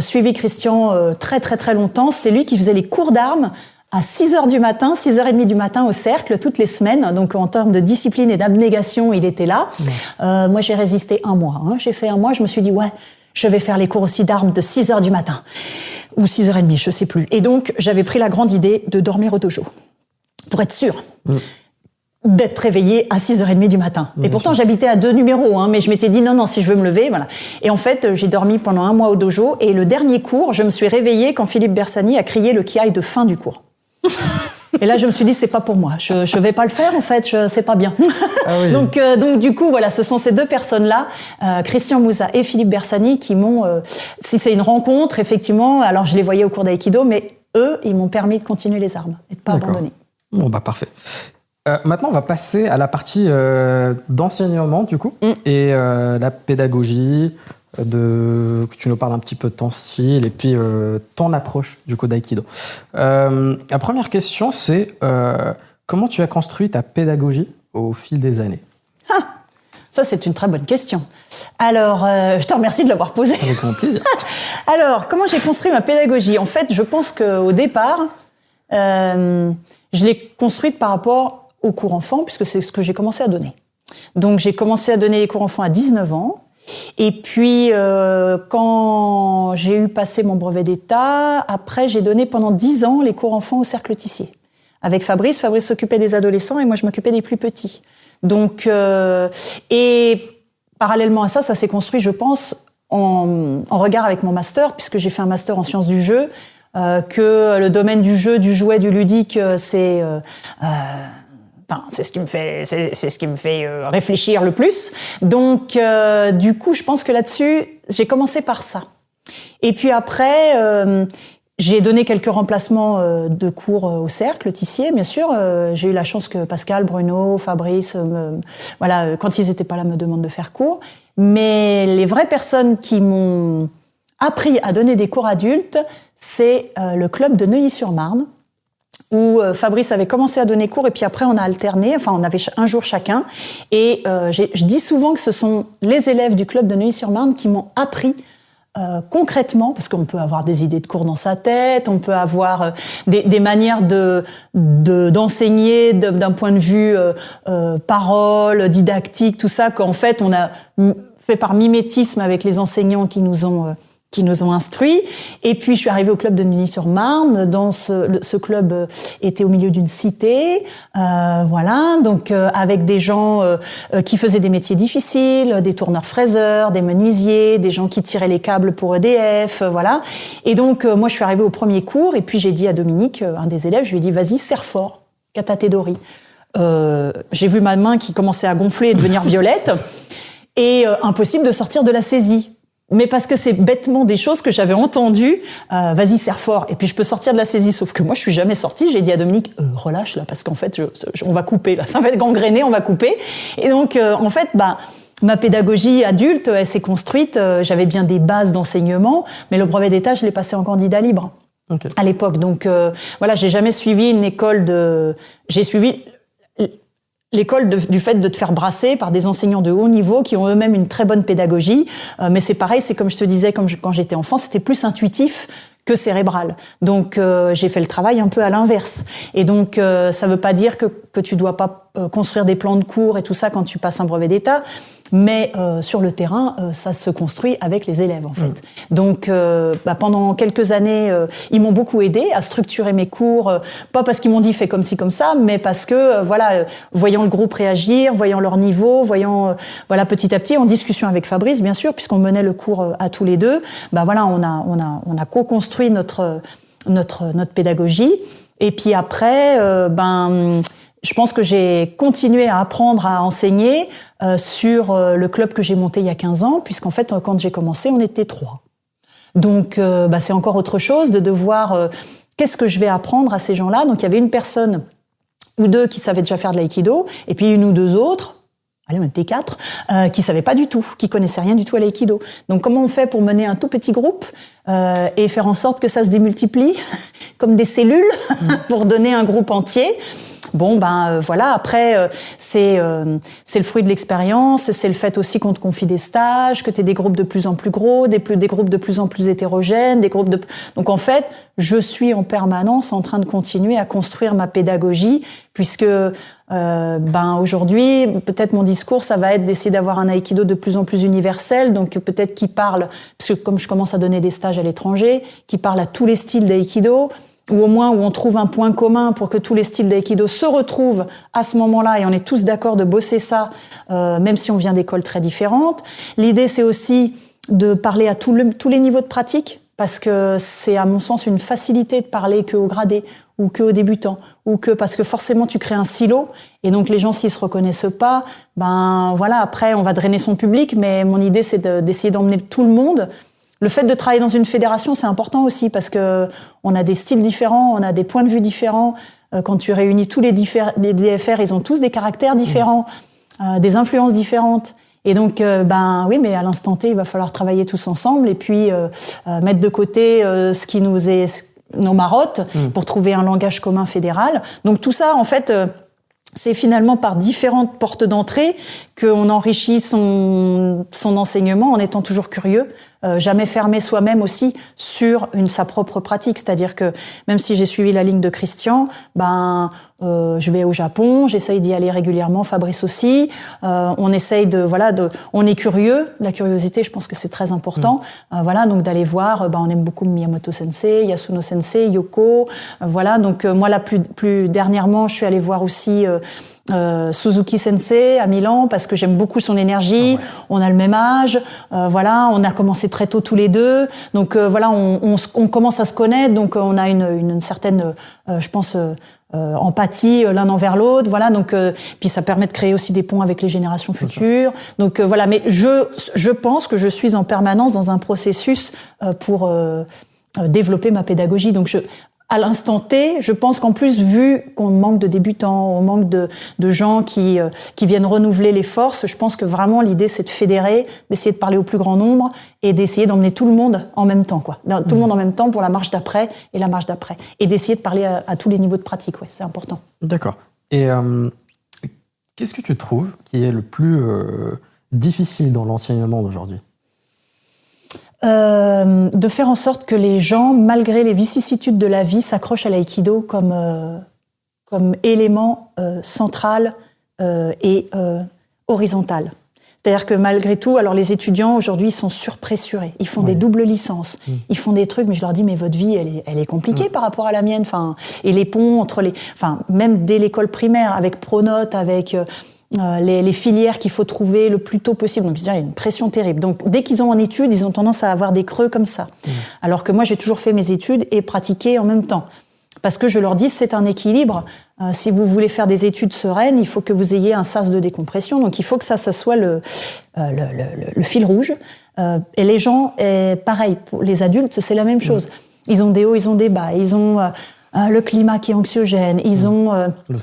suivi Christian très très très longtemps. C'était lui qui faisait les cours d'armes à 6h du matin, 6h30 du matin au cercle, toutes les semaines. Donc, en termes de discipline et d'abnégation, il était là. Moi, j'ai résisté 1 mois. J'ai fait 1 mois, je me suis dit, ouais, je vais faire les cours aussi d'armes de 6h du matin. Ou 6h30, je sais plus. Et donc, j'avais pris la grande idée de dormir au dojo. Pour être sûre d'être réveillée à 6h30 du matin. Et pourtant, j'habitais à 2 numéros, mais je m'étais dit, non, si je veux me lever, voilà. Et en fait, j'ai dormi pendant 1 mois au dojo, et le dernier cours, je me suis réveillée quand Philippe Bersani a crié le kiai de fin du cours. Et là, je me suis dit, c'est pas pour moi. Je vais pas le faire, en fait. C'est pas bien. Ah oui. Donc, du coup, voilà, ce sont ces 2 personnes-là, Christian Mouza et Philippe Bersani, qui m'ont, si c'est une rencontre, effectivement, alors je les voyais au cours d'aïkido, mais eux, ils m'ont permis de continuer les armes et de pas abandonner. Bon, parfait. Maintenant, on va passer à la partie d'enseignement, du coup, et la pédagogie, que tu nous parles un petit peu de ton style et puis ton approche du coup d'aïkido. La première question, c'est comment tu as construit ta pédagogie au fil des années? Ça, c'est une très bonne question. Alors, je te remercie de l'avoir posée. Avec mon plaisir. Alors, comment j'ai construit ma pédagogie? En fait, je pense qu'au départ, je l'ai construite par rapport aux cours enfants, puisque c'est ce que j'ai commencé à donner. Donc, j'ai commencé à donner les cours enfants à 19 ans. Et puis, quand j'ai eu passé mon brevet d'État, après, j'ai donné pendant 10 ans les cours enfants au Cercle Tissier. Avec Fabrice. Fabrice s'occupait des adolescents et moi, je m'occupais des plus petits. Donc, et parallèlement à ça, ça s'est construit, je pense, en regard avec mon master, puisque j'ai fait un master en sciences du jeu, que le domaine du jeu, du jouet, du ludique, c'est ce qui me fait réfléchir le plus. Donc, du coup, je pense que là-dessus, j'ai commencé par ça. Et puis après, j'ai donné quelques remplacements de cours au Cercle Tissier, bien sûr. J'ai eu la chance que Pascal, Bruno, Fabrice, quand ils étaient pas là, me demandent de faire cours. Mais les vraies personnes qui m'ont appris à donner des cours adultes, c'est le club de Neuilly-sur-Marne, où Fabrice avait commencé à donner cours et puis après on a alterné, enfin on avait un jour chacun. Et je dis souvent que ce sont les élèves du club de Neuilly-sur-Marne qui m'ont appris concrètement, parce qu'on peut avoir des idées de cours dans sa tête, on peut avoir des manières d'enseigner d'un point de vue parole, didactique, tout ça, qu'en fait on a fait par mimétisme avec les enseignants qui nous ont instruits. Et puis, je suis arrivée au club de Neuilly-sur-Marne. Ce club était au milieu d'une cité, voilà. Donc, avec des gens qui faisaient des métiers difficiles, des tourneurs-fraiseurs, des menuisiers, des gens qui tiraient les câbles pour EDF, voilà. Et donc, moi, je suis arrivée au premier cours. Et puis, j'ai dit à Dominique, un des élèves, je lui ai dit, vas-y, serre fort, Katate Dori. J'ai vu ma main qui commençait à gonfler et devenir violette. Et impossible de sortir de la saisie. Mais parce que c'est bêtement des choses que j'avais entendues, vas-y, serre fort, et puis je peux sortir de la saisie. Sauf que moi, je suis jamais sortie. J'ai dit à Dominique, relâche là, parce qu'en fait, on va couper là, ça va être gangréné, on va couper. Et donc, en fait, ma pédagogie adulte, elle s'est construite. J'avais bien des bases d'enseignement, mais le brevet d'État, je l'ai passé en candidat libre à l'époque. Donc, voilà, j'ai jamais suivi une école j'ai suivi l'école du fait de te faire brasser par des enseignants de haut niveau qui ont eux-mêmes une très bonne pédagogie. Mais c'est pareil, c'est comme je te disais, quand j'étais enfant, c'était plus intuitif que cérébral. Donc, j'ai fait le travail un peu à l'inverse. Et donc, ça veut pas dire que tu dois pas construire des plans de cours et tout ça quand tu passes un brevet d'État. Mais sur le terrain, ça se construit avec les élèves, en fait. Donc, pendant quelques années, ils m'ont beaucoup aidé à structurer mes cours, pas parce qu'ils m'ont dit fais comme ci, comme ça, mais parce que, voyant le groupe réagir, voyant leur niveau, voyant, petit à petit, en discussion avec Fabrice, bien sûr, puisqu'on menait le cours à tous les deux, on a co-construit notre pédagogie. Et puis après, je pense que j'ai continué à apprendre à enseigner sur le club que j'ai monté il y a 15 ans, puisqu'en fait, quand j'ai commencé, on était 3. Donc, c'est encore autre chose de devoir... qu'est-ce que je vais apprendre à ces gens-là? Donc, il y avait une personne ou deux qui savaient déjà faire de l'aïkido, et puis une ou deux autres, on était 4, qui savaient pas du tout, qui connaissaient rien du tout à l'aïkido. Donc, comment on fait pour mener un tout petit groupe et faire en sorte que ça se démultiplie comme des cellules pour donner un groupe entier? Après, c'est le fruit de l'expérience, c'est le fait aussi qu'on te confie des stages, que tu aies des groupes de plus en plus gros, des groupes de plus en plus hétérogènes, Donc en fait, je suis en permanence en train de continuer à construire ma pédagogie, puisque aujourd'hui, peut-être mon discours, ça va être d'essayer d'avoir un aïkido de plus en plus universel, donc peut-être qui parle, parce que comme je commence à donner des stages à l'étranger, qui parle à tous les styles d'aïkido, ou au moins où on trouve un point commun pour que tous les styles d'aïkido se retrouvent à ce moment-là et on est tous d'accord de bosser ça, même si on vient d'écoles très différentes. L'idée, c'est aussi de parler à tous les niveaux de pratique, parce que c'est à mon sens une facilité de parler qu'aux gradés ou qu'aux débutants, parce que forcément tu crées un silo et donc les gens, s'ils se reconnaissent pas, après on va drainer son public, mais mon idée c'est d'essayer d'emmener tout le monde. Le fait de travailler dans une fédération, c'est important aussi parce que on a des styles différents, on a des points de vue différents. Quand tu réunis tous les DFR, ils ont tous des caractères différents, des influences différentes. Et donc, oui, mais à l'instant T, il va falloir travailler tous ensemble et puis mettre de côté ce qui nous est nos marottes pour trouver un langage commun fédéral. Donc tout ça, en fait, c'est finalement par différentes portes d'entrée qu'on enrichit son enseignement en étant toujours curieux, jamais fermé soi-même aussi sur sa propre pratique. C'est-à-dire que même si j'ai suivi la ligne de Christian, je vais au Japon, j'essaye d'y aller régulièrement, Fabrice aussi. On essaye on est curieux. La curiosité, je pense que c'est très important. Donc d'aller voir. On aime beaucoup Miyamoto Sensei, Yasuno Sensei, Yoko. Donc moi là plus dernièrement, je suis allée voir aussi Suzuki Sensei à Milan parce que j'aime beaucoup son énergie. On a le même âge. On a commencé très tôt tous les deux. Donc on commence à se connaître. Donc on a une certaine, je pense. Empathie l'un envers l'autre, puis ça permet de créer aussi des ponts avec les générations futures. Donc mais je pense que je suis en permanence dans un processus pour développer ma pédagogie. Donc à l'instant T, je pense qu'en plus, vu qu'on manque de débutants, on manque de gens qui viennent renouveler les forces, je pense que vraiment l'idée c'est de fédérer, d'essayer de parler au plus grand nombre et d'essayer d'emmener tout le monde en même temps, quoi. Tout le monde en même temps pour la marche d'après et la marche d'après. Et d'essayer de parler à tous les niveaux de pratique, c'est important. D'accord. Et qu'est-ce que tu trouves qui est le plus difficile dans l'enseignement d'aujourd'hui ? De faire en sorte que les gens, malgré les vicissitudes de la vie, s'accrochent à l'aïkido comme élément central et horizontal. C'est-à-dire que malgré tout, alors les étudiants aujourd'hui ils sont surpressurés, ils font des doubles licences, ils font des trucs, mais je leur dis mais votre vie elle est compliquée par rapport à la mienne, enfin et les ponts entre les, enfin même dès l'école primaire avec Pronote, avec les filières qu'il faut trouver le plus tôt possible, donc il y a une pression terrible. Donc dès qu'ils ont en études, ils ont tendance à avoir des creux comme ça. Alors que moi j'ai toujours fait mes études et pratiqué en même temps. Parce que je leur dis, c'est un équilibre. Si vous voulez faire des études sereines, il faut que vous ayez un sas de décompression. Donc, il faut que ça soit le fil rouge. Et les gens, pareil, pour les adultes, c'est la même chose. Ils ont des hauts, ils ont des bas. Ils ont le climat qui est anxiogène. Ils ont le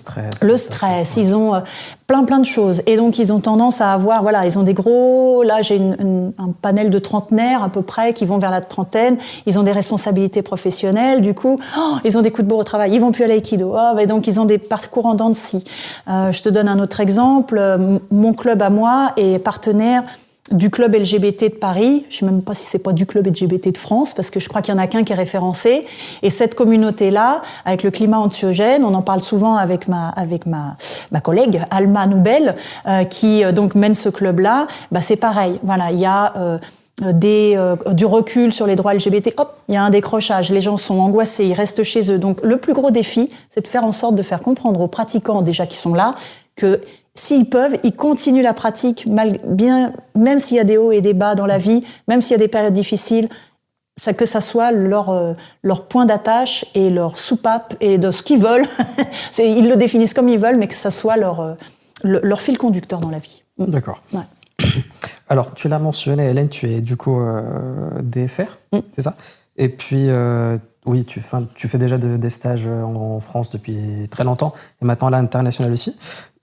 stress. Ils ont plein de choses. Et donc, ils ont tendance à avoir, voilà, ils ont des gros... Là, j'ai un panel de trentenaires à peu près qui vont vers la trentaine. Ils ont des responsabilités professionnelles. Du coup, ils ont des coups de bourre au travail. Ils vont plus à l'aïkido. Donc, ils ont des parcours en dents de scie. Je te donne un autre exemple. Mon club à moi est partenaire du club LGBT de Paris. Je sais même pas si c'est pas du club LGBT de France, parce que je crois qu'il y en a qu'un qui est référencé. Et cette communauté-là, avec le climat anxiogène, on en parle souvent avec ma collègue Alma Noubel, qui donc mène ce club-là. C'est pareil. Voilà, il y a du recul sur les droits LGBT. Hop, il y a un décrochage. Les gens sont angoissés, ils restent chez eux. Donc le plus gros défi, c'est de faire en sorte de faire comprendre aux pratiquants déjà qui sont là que s'ils peuvent, ils continuent la pratique, même s'il y a des hauts et des bas dans la vie, même s'il y a des périodes difficiles, que ça soit leur point d'attache et leur soupape et de ce qu'ils veulent. Ils le définissent comme ils veulent, mais que ça soit leur fil conducteur dans la vie. D'accord. Ouais. Alors, tu l'as mentionné, Hélène, tu es du coup DFR, c'est ça? Et puis, oui, tu fais déjà des stages en France depuis très longtemps, et maintenant à l'international aussi.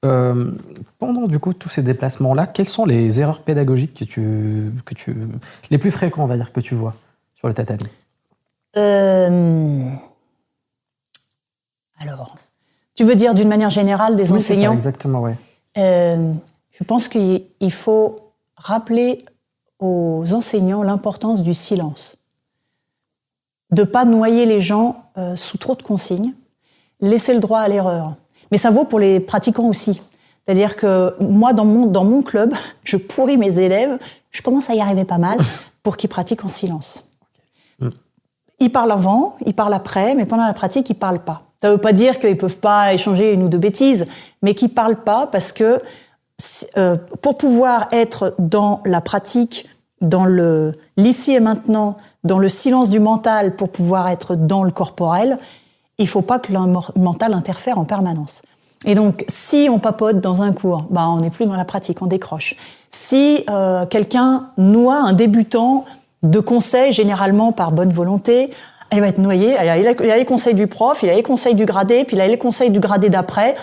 Pendant du coup tous ces déplacements-là, quelles sont les erreurs pédagogiques les plus fréquentes, on va dire, que tu vois sur le tatami? Alors, tu veux dire d'une manière générale des enseignants? C'est ça, exactement, oui. Je pense qu'il faut rappeler aux enseignants l'importance du silence, de pas noyer les gens sous trop de consignes, laisser le droit à l'erreur. Mais ça vaut pour les pratiquants aussi. C'est-à-dire que moi, dans mon club, je pourris mes élèves, je commence à y arriver pas mal, pour qu'ils pratiquent en silence. Ils parlent avant, ils parlent après, mais pendant la pratique, ils parlent pas. Ça ne veut pas dire qu'ils peuvent pas échanger une ou deux bêtises, mais qu'ils parlent pas parce que pour pouvoir être dans la pratique, dans l'ici et maintenant, dans le silence du mental, pour pouvoir être dans le corporel, il faut pas que le mental interfère en permanence. Et donc, si on papote dans un cours, on n'est plus dans la pratique, on décroche. Si quelqu'un noie un débutant de conseils, généralement par bonne volonté, il va être noyé. Il a les conseils du prof, il a les conseils du gradé, puis il a les conseils du gradé d'après.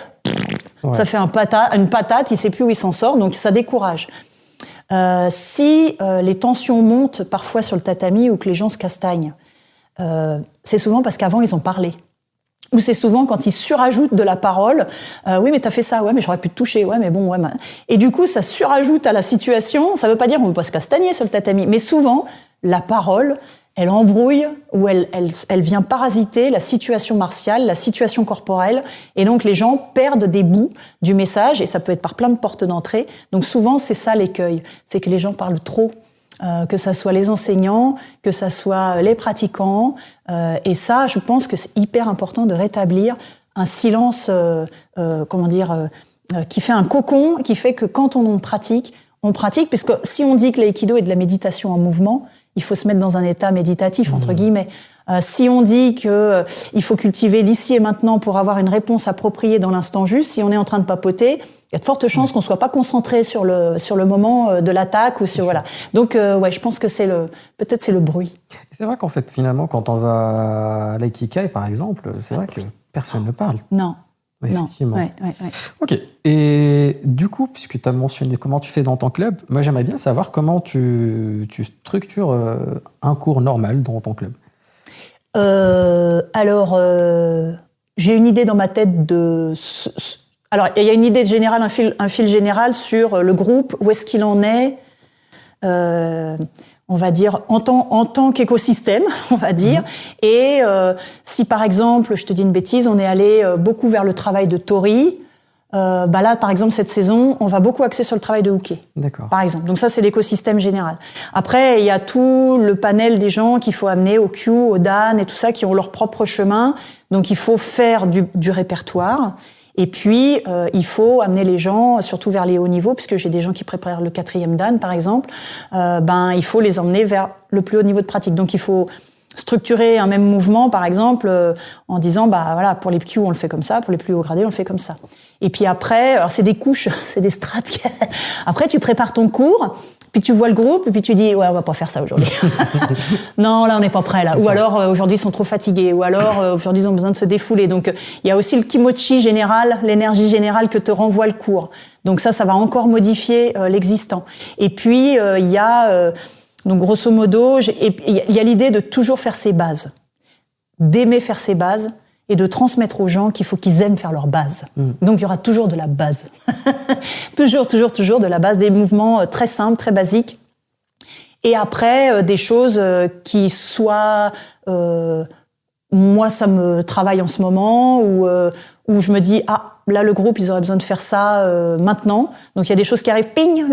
Ouais. Ça fait une patate, il sait plus où il s'en sort, donc ça décourage. Si les tensions montent parfois sur le tatami ou que les gens se castagnent, c'est souvent parce qu'avant ils ont parlé. Ou c'est souvent quand ils surajoutent de la parole. Oui, mais t'as fait ça. Ouais, mais j'aurais pu te toucher. Ouais, mais bon, ouais. Et du coup, ça surajoute à la situation. Ça veut pas dire qu'on ne peut pas se castagner sur le tatami, mais souvent la parole, elle embrouille ou elle vient parasiter la situation martiale, la situation corporelle, et donc les gens perdent des bouts du message, et ça peut être par plein de portes d'entrée. Donc souvent, c'est ça l'écueil, c'est que les gens parlent trop. Que ça soit les enseignants, que ça soit les pratiquants. Et ça, je pense que c'est hyper important de rétablir un silence, qui fait un cocon, qui fait que quand on pratique, puisque si on dit que l'aïkido est de la méditation en mouvement, il faut se mettre dans un état méditatif, entre guillemets. Si on dit que il faut cultiver l'ici et maintenant pour avoir une réponse appropriée dans l'instant juste, si on est en train de papoter, il y a de fortes chances qu'on soit pas concentré sur le moment de l'attaque ou sur voilà. Donc je pense que peut-être c'est le bruit. C'est vrai qu'en fait finalement quand on va à l'aikikai par exemple, c'est vrai que personne ne parle. Non. Ouais, effectivement. Ouais. Ok. Et du coup, puisque tu as mentionné comment tu fais dans ton club, moi j'aimerais bien savoir comment tu structures un cours normal dans ton club. J'ai une idée dans ma tête alors, il y a une idée générale, un fil général sur le groupe, où est-ce qu'il en est, on va dire, en tant qu'écosystème, on va dire. Et si, par exemple, je te dis une bêtise, on est allé beaucoup vers le travail de Tori, Là, par exemple, cette saison, on va beaucoup axer sur le travail de hooker. D'accord. Par exemple. Donc ça, c'est l'écosystème général. Après, il y a tout le panel des gens qu'il faut amener au Q, au Dan et tout ça, qui ont leur propre chemin. Donc il faut faire du répertoire. Et puis, il faut amener les gens, surtout vers les hauts niveaux, puisque j'ai des gens qui préparent le 4e Dan, par exemple. Il faut les emmener vers le plus haut niveau de pratique. Donc il faut structurer un même mouvement, par exemple, en disant, pour les Q, on le fait comme ça, pour les plus hauts gradés, on le fait comme ça. Et puis après, alors c'est des couches, c'est des strates. Après, tu prépares ton cours, puis tu vois le groupe, et puis tu dis, ouais, on va pas faire ça aujourd'hui. Non, là, on n'est pas prêt, là. Ou alors, aujourd'hui, ils sont trop fatigués. Ou alors, aujourd'hui, ils ont besoin de se défouler. Donc, il y a aussi le kimochi général, l'énergie générale que te renvoie le cours. Donc ça va encore modifier l'existant. Et puis, il y a... Donc, grosso modo, il y a l'idée de toujours faire ses bases, d'aimer faire ses bases et de transmettre aux gens qu'il faut qu'ils aiment faire leurs bases. Donc, il y aura toujours de la base. toujours de la base, des mouvements très simples, très basiques. Et après, des choses qui soient... moi, ça me travaille en ce moment, où je me dis, là, le groupe, ils auraient besoin de faire ça maintenant. Donc, il y a des choses qui arrivent, ping,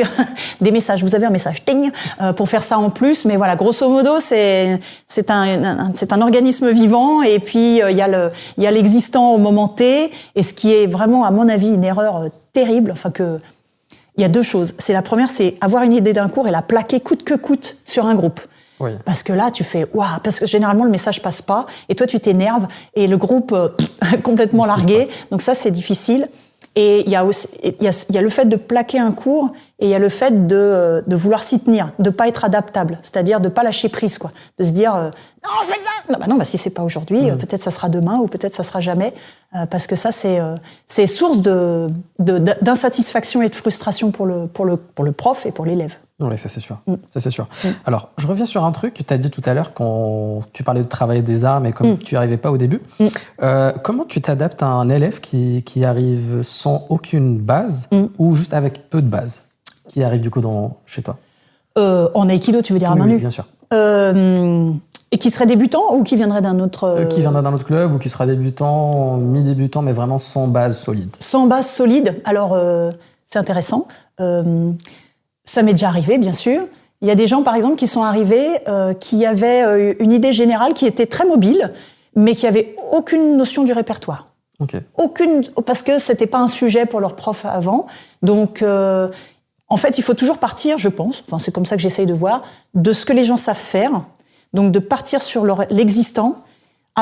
des messages. Vous avez un message, ting, pour faire ça en plus. Mais voilà, grosso modo, c'est un organisme vivant. Et puis, il y a l'existant au moment T. Et ce qui est vraiment, à mon avis, une erreur terrible. Il y a deux choses. La première, c'est avoir une idée d'un cours et la plaquer coûte que coûte sur un groupe. Oui. Parce que là, tu fais waouh, parce que généralement le message passe pas, et toi tu t'énerves, et le groupe complètement largué. Donc ça, c'est difficile. Et il y a aussi, il y a le fait de plaquer un cours, et il y a le fait de vouloir s'y tenir, de pas être adaptable, c'est-à-dire de pas lâcher prise, quoi, de se dire non, si c'est pas aujourd'hui, peut-être ça sera demain, ou peut-être ça sera jamais, parce que ça c'est source d'insatisfaction et de frustration pour le prof et pour l'élève. Oui, ça c'est sûr. Ça c'est sûr. Alors, je reviens sur un truc que tu as dit tout à l'heure quand tu parlais de travailler des armes et comme tu n'y arrivais pas au début. Comment tu t'adaptes à un élève qui arrive sans aucune base ou juste avec peu de base, qui arrive du coup chez toi? En Aikido, tu veux dire à main nue? Oui, bien sûr. Et qui serait débutant ou qui viendrait d'un autre... Qui viendrait d'un autre club ou qui sera débutant, mi-débutant, mais vraiment sans base solide? Sans base solide, alors c'est intéressant. Ça m'est déjà arrivé, bien sûr. Il y a des gens, par exemple, qui sont arrivés, qui avaient une idée générale, qui était très mobile, mais qui n'avaient aucune notion du répertoire. Okay. Aucune, parce que c'était pas un sujet pour leur prof avant. Donc, en fait, il faut toujours partir, je pense, enfin c'est comme ça que j'essaye de voir, de ce que les gens savent faire. Donc, de partir sur l'existant.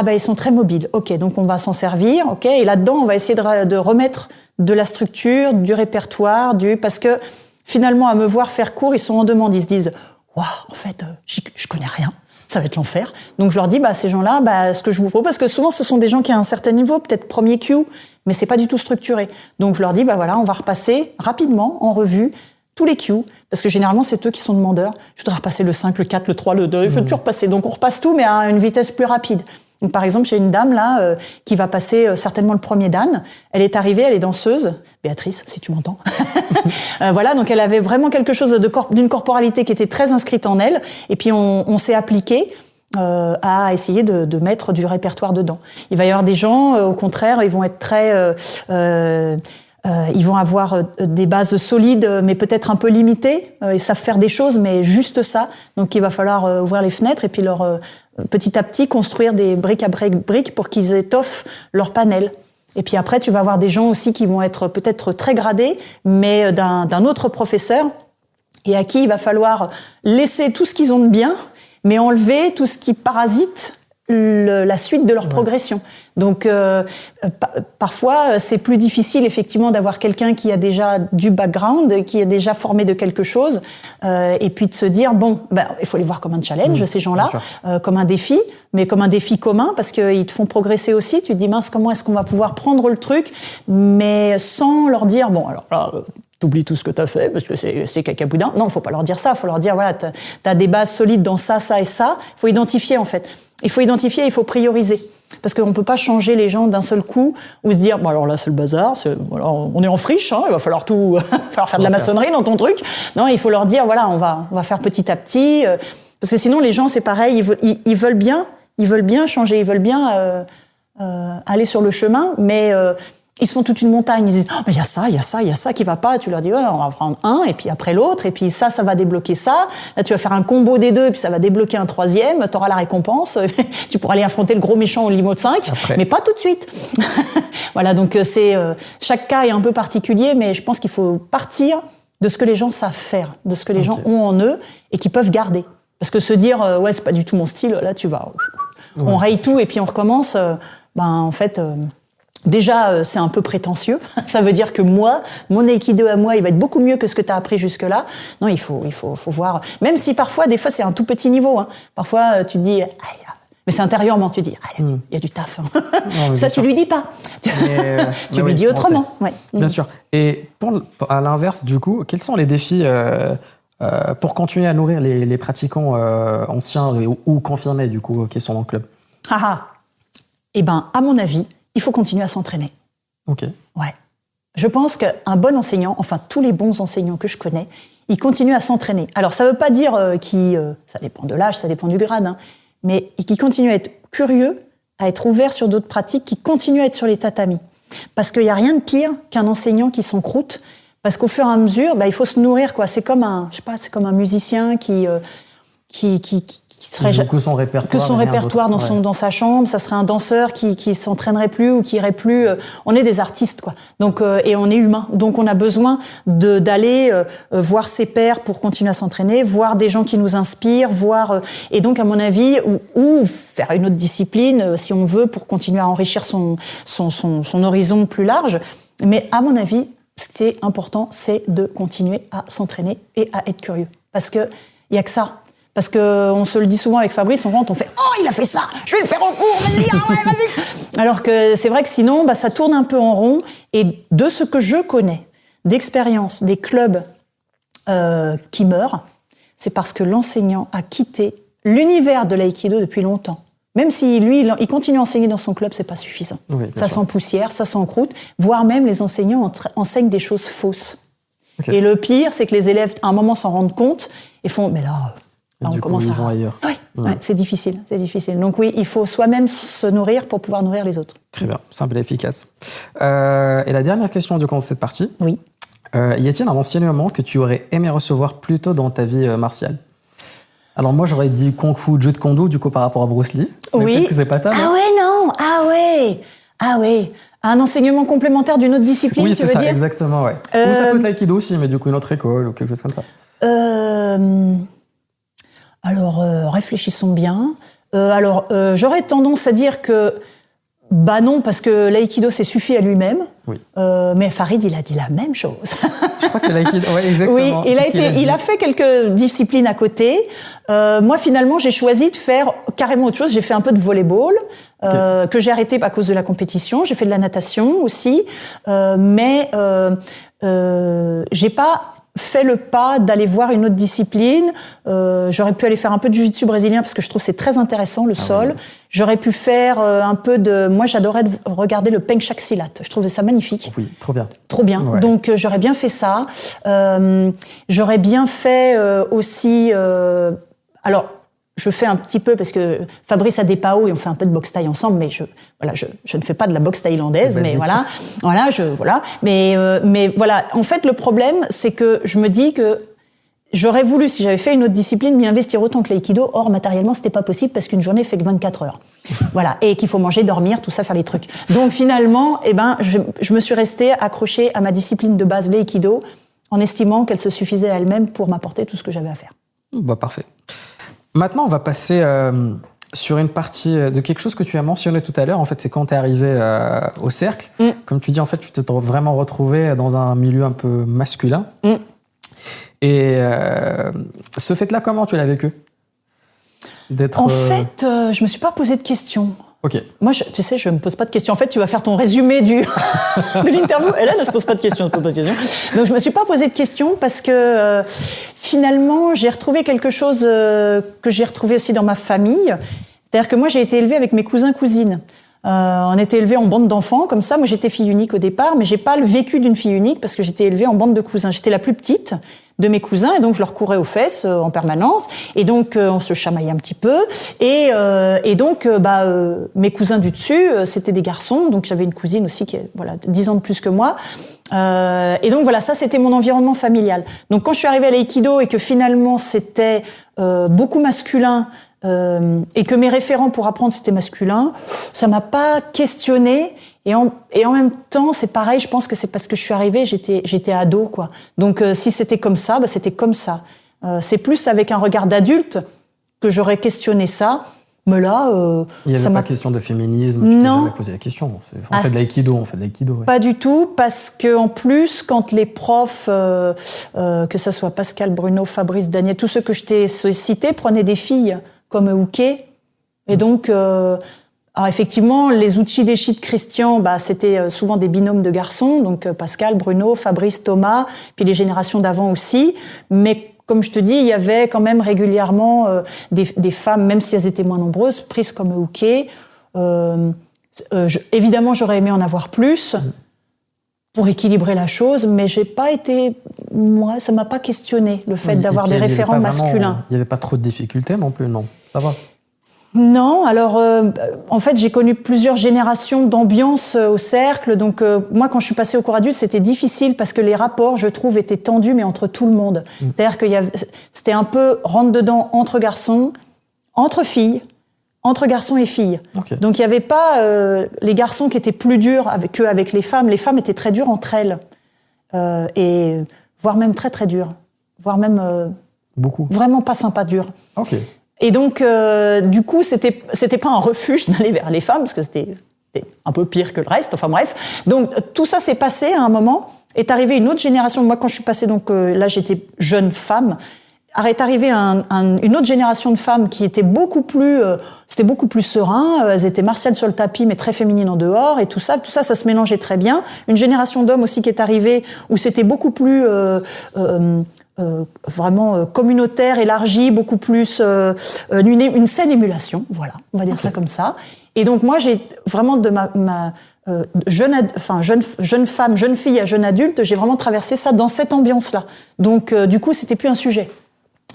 Ils sont très mobiles. Ok, donc on va s'en servir. Ok, et là-dedans, on va essayer de remettre de la structure, du répertoire, parce que finalement, à me voir faire cours, ils sont en demande. Ils se disent, waouh, en fait, je connais rien. Ça va être l'enfer. Donc je leur dis, ces gens-là, ce que je vous propose, parce que souvent ce sont des gens qui ont un certain niveau, peut-être premier Q, mais c'est pas du tout structuré. Donc je leur dis, voilà, on va repasser rapidement en revue tous les Q, parce que généralement c'est eux qui sont demandeurs. Je voudrais repasser le 5, le 4, le 3, le 2, il faut toujours repasser. Donc on repasse tout, mais à une vitesse plus rapide. Donc par exemple, j'ai une dame là qui va passer certainement le premier Dan. Elle est arrivée, elle est danseuse. Béatrice, si tu m'entends. Voilà, donc elle avait vraiment quelque chose d'une corporalité qui était très inscrite en elle. Et puis on s'est appliqué à essayer de mettre du répertoire dedans. Il va y avoir des gens, au contraire, ils vont être très... ils vont avoir des bases solides, mais peut-être un peu limitées. Ils savent faire des choses, mais juste ça. Donc il va falloir ouvrir les fenêtres et puis petit à petit construire des briques à briques pour qu'ils étoffent leur panel. Et puis après, tu vas avoir des gens aussi qui vont être peut-être très gradés, mais d'un autre professeur, et à qui il va falloir laisser tout ce qu'ils ont de bien, mais enlever tout ce qui parasite la suite de leur progression. Donc parfois c'est plus difficile effectivement d'avoir quelqu'un qui a déjà du background, qui est déjà formé de quelque chose, et puis de se dire il faut les voir comme un challenge, ces gens-là, comme un défi, mais comme un défi commun, parce qu'ils te font progresser aussi. Tu te dis mince, comment est-ce qu'on va pouvoir prendre le truc, mais sans leur dire alors là, t'oublies tout ce que t'as fait parce que c'est cacaboudin. Non, faut pas leur dire ça. Faut leur dire voilà, t'as des bases solides dans ça, ça et ça. Faut identifier en fait. Il faut identifier, il faut prioriser. Parce qu'on ne peut pas changer les gens d'un seul coup ou se dire alors là c'est le bazar, on est en friche, il va falloir faire de la maçonnerie dans ton truc. Non, il faut leur dire voilà, on va faire petit à petit, parce que sinon les gens c'est pareil, ils veulent bien changer, ils veulent bien aller sur le chemin, mais Ils se font toute une montagne, ils disent « Oh, mais il y a ça qui va pas », tu leur dis « Voilà, on va prendre un, et puis après l'autre, et puis ça va débloquer ça, là tu vas faire un combo des deux, et puis ça va débloquer un troisième, t'auras la récompense, tu pourras aller affronter le gros méchant au limo de 5, mais pas tout de suite. » Voilà, donc chaque cas est un peu particulier, mais je pense qu'il faut partir de ce que les gens savent faire, de ce que les gens ont en eux, et qu'ils peuvent garder. Parce que se dire « Ouais, c'est pas du tout mon style », là tu vas... on raye tout, et puis on recommence, en fait... Déjà, c'est un peu prétentieux. Ça veut dire que moi, mon Aikido à moi, il va être beaucoup mieux que ce que tu as appris jusque-là. Non, il faut voir. Même si des fois, c'est un tout petit niveau. Hein. Parfois, tu te dis, mais c'est intérieurement, tu dis, il y a du taf. Hein. Non, ça, tu lui dis pas. Tu lui dis autrement. Ouais. Bien sûr. Et à l'inverse, du coup, quels sont les défis pour continuer à nourrir les pratiquants anciens ou confirmés, du coup, qui sont dans le club? Eh ben, à mon avis, il faut continuer à s'entraîner. Ok. Ouais. Je pense qu'un bon enseignant, enfin tous les bons enseignants que je connais, ils continuent à s'entraîner. Alors ça ne veut pas dire ça dépend de l'âge, ça dépend du grade, hein, mais qui continuent à être curieux, à être ouverts sur d'autres pratiques, qui continuent à être sur les tatamis. Parce qu'il n'y a rien de pire qu'un enseignant qui s'encroute, parce qu'au fur et à mesure, il faut se nourrir, quoi. C'est comme un musicien qui serait que son répertoire, dans sa chambre. Ça serait un danseur qui s'entraînerait plus ou qui irait plus. On est des artistes, quoi. Donc et on est humain. Donc on a besoin d'aller voir ses pairs pour continuer à s'entraîner, voir des gens qui nous inspirent, et donc à mon avis ou faire une autre discipline si on veut pour continuer à enrichir son horizon plus large. Mais à mon avis, ce qui est important, c'est de continuer à s'entraîner et à être curieux, parce que il y a que ça. Parce qu'on se le dit souvent avec Fabrice, on rentre, on fait « Oh, il a fait ça, je vais le faire en cours, vas-y !» Alors que c'est vrai que sinon, ça tourne un peu en rond. Et de ce que je connais, d'expérience, des clubs qui meurent, c'est parce que l'enseignant a quitté l'univers de l'aïkido depuis longtemps. Même si lui, il continue à enseigner dans son club, c'est pas suffisant. Oui, ça s'empoussière, ça s'encroute, voire même les enseignants enseignent des choses fausses. Okay. Et le pire, c'est que les élèves, à un moment, s'en rendent compte et font « Mais là... » on commence à... ailleurs. Oui, ouais, c'est difficile. Donc oui, il faut soi-même se nourrir pour pouvoir nourrir les autres. Très bien, simple et efficace. Et la dernière question du coup de cette partie. Oui. Y a-t-il un enseignement que tu aurais aimé recevoir plus tôt dans ta vie martiale? Alors moi, j'aurais dit Kung Fu, Jeet Kune Do, du coup, par rapport à Bruce Lee. Oui. Peut-être que c'est pas ça. Ah ouais. Un enseignement complémentaire d'une autre discipline, oui, tu veux dire? Oui, c'est ça, exactement, ouais. Ou ça peut être l'aïkido aussi, mais du coup, une autre école ou quelque chose comme ça. Alors, réfléchissons bien. J'aurais tendance à dire que non, parce que l'aïkido s'est suffi à lui-même. Oui. Mais Farid, il a dit la même chose. Je crois que l'aïkido, ouais, exactement. Oui, il a fait quelques disciplines à côté. Moi, finalement, j'ai choisi de faire carrément autre chose. J'ai fait un peu de volleyball, que j'ai arrêté à cause de la compétition. J'ai fait de la natation aussi, mais j'ai pas fait le pas d'aller voir une autre discipline. J'aurais pu aller faire un peu de jiu-jitsu brésilien parce que je trouve que c'est très intéressant, le sol. Oui. J'aurais pu faire un peu de... Moi, j'adorais regarder le Pencak Silat. Je trouvais ça magnifique. Oui, trop bien. Trop bien. Ouais. Donc, j'aurais bien fait ça. J'aurais bien fait aussi... Alors, je fais un petit peu, parce que Fabrice a des PAO et on fait un peu de boxe thaï ensemble, mais je ne fais pas de la boxe thaïlandaise, mais voilà. Mais voilà. En fait, le problème, c'est que je me dis que j'aurais voulu, si j'avais fait une autre discipline, m'y investir autant que l'aïkido. Or, matériellement, c'était pas possible parce qu'une journée fait que 24 heures. Voilà. Et qu'il faut manger, dormir, tout ça, faire les trucs. Donc, finalement, je me suis restée accrochée à ma discipline de base, l'aïkido, en estimant qu'elle se suffisait à elle-même pour m'apporter tout ce que j'avais à faire. Bah, parfait. Maintenant, on va passer sur une partie de quelque chose que tu as mentionné tout à l'heure. En fait, c'est quand tu es arrivé au cercle. Comme tu dis, en fait, tu t'es vraiment retrouvé dans un milieu un peu masculin. Et ce fait-là, comment tu l'as vécu? En fait, je me suis pas posé de questions. Ok. Moi, tu sais, je me pose pas de questions. En fait, tu vas faire ton résumé de l'interview. Elle ne se pose pas de questions, Donc, je me suis pas posé de questions parce que finalement, j'ai retrouvé quelque chose que j'ai retrouvé aussi dans ma famille. C'est-à-dire que moi, j'ai été élevée avec mes cousins-cousines. On était élevés en bande d'enfants, comme ça. Moi, j'étais fille unique au départ, mais j'ai pas le vécu d'une fille unique parce que j'étais élevée en bande de cousins. J'étais la plus petite de mes cousins et donc je leur courais aux fesses en permanence et donc on se chamaillait un petit peu et donc mes cousins du dessus c'était des garçons, donc j'avais une cousine aussi qui est 10 ans de plus que moi. Et donc voilà, ça c'était mon environnement familial. Donc quand je suis arrivée à l'aïkido et que finalement c'était beaucoup masculin et que mes référents pour apprendre c'était masculin, ça m'a pas questionnée. Et en même temps, c'est pareil, je pense que c'est parce que je suis arrivée, j'étais ado, quoi. Donc si c'était comme ça, c'était comme ça. C'est plus avec un regard d'adulte que j'aurais questionné ça. Mais là, il n'y avait pas question de féminisme, tu t'es jamais posé la question. On fait de l'aïkido, ouais. Pas du tout, parce que en plus, quand les profs, que ça soit Pascal, Bruno, Fabrice, Daniel, tous ceux que je t'ai cités, prenaient des filles comme Uke. Et donc, alors effectivement, les Uchideshi de Christian, c'était souvent des binômes de garçons, donc Pascal, Bruno, Fabrice, Thomas, puis les générations d'avant aussi. Mais comme je te dis, il y avait quand même régulièrement des femmes, même si elles étaient moins nombreuses, prises comme Uke. Évidemment, j'aurais aimé en avoir plus pour équilibrer la chose, mais j'ai pas été, moi, ça m'a pas questionné le fait d'avoir des référents masculins. Il n'y avait pas trop de difficultés non plus, non. Ça va. Non, alors en fait j'ai connu plusieurs générations d'ambiance au cercle, donc moi quand je suis passée au cours adulte c'était difficile parce que les rapports je trouve étaient tendus mais entre tout le monde. C'est-à-dire que c'était un peu rentre dedans entre garçons, entre filles, entre garçons et filles. Okay. Donc il n'y avait pas les garçons qui étaient plus durs qu'avec les femmes étaient très dures entre elles et voire même très très dures, voire même beaucoup. Vraiment pas sympa dures. Ok. Et donc, du coup, c'était pas un refuge d'aller vers les femmes, parce que c'était un peu pire que le reste, enfin bref. Donc, tout ça s'est passé à un moment, est arrivée une autre génération. Moi, quand je suis passée, donc là, j'étais jeune femme, est arrivée une autre génération de femmes qui était beaucoup plus, c'était beaucoup plus serein. Elles étaient martiales sur le tapis, mais très féminines en dehors, et tout ça, ça se mélangeait très bien. Une génération d'hommes aussi qui est arrivée, où c'était beaucoup plus... vraiment communautaire, élargi, beaucoup plus une saine émulation, voilà, on va dire ça comme ça. Et donc moi j'ai vraiment de ma jeune femme, jeune fille à jeune adulte, j'ai vraiment traversé ça dans cette ambiance-là. Donc du coup c'était plus un sujet.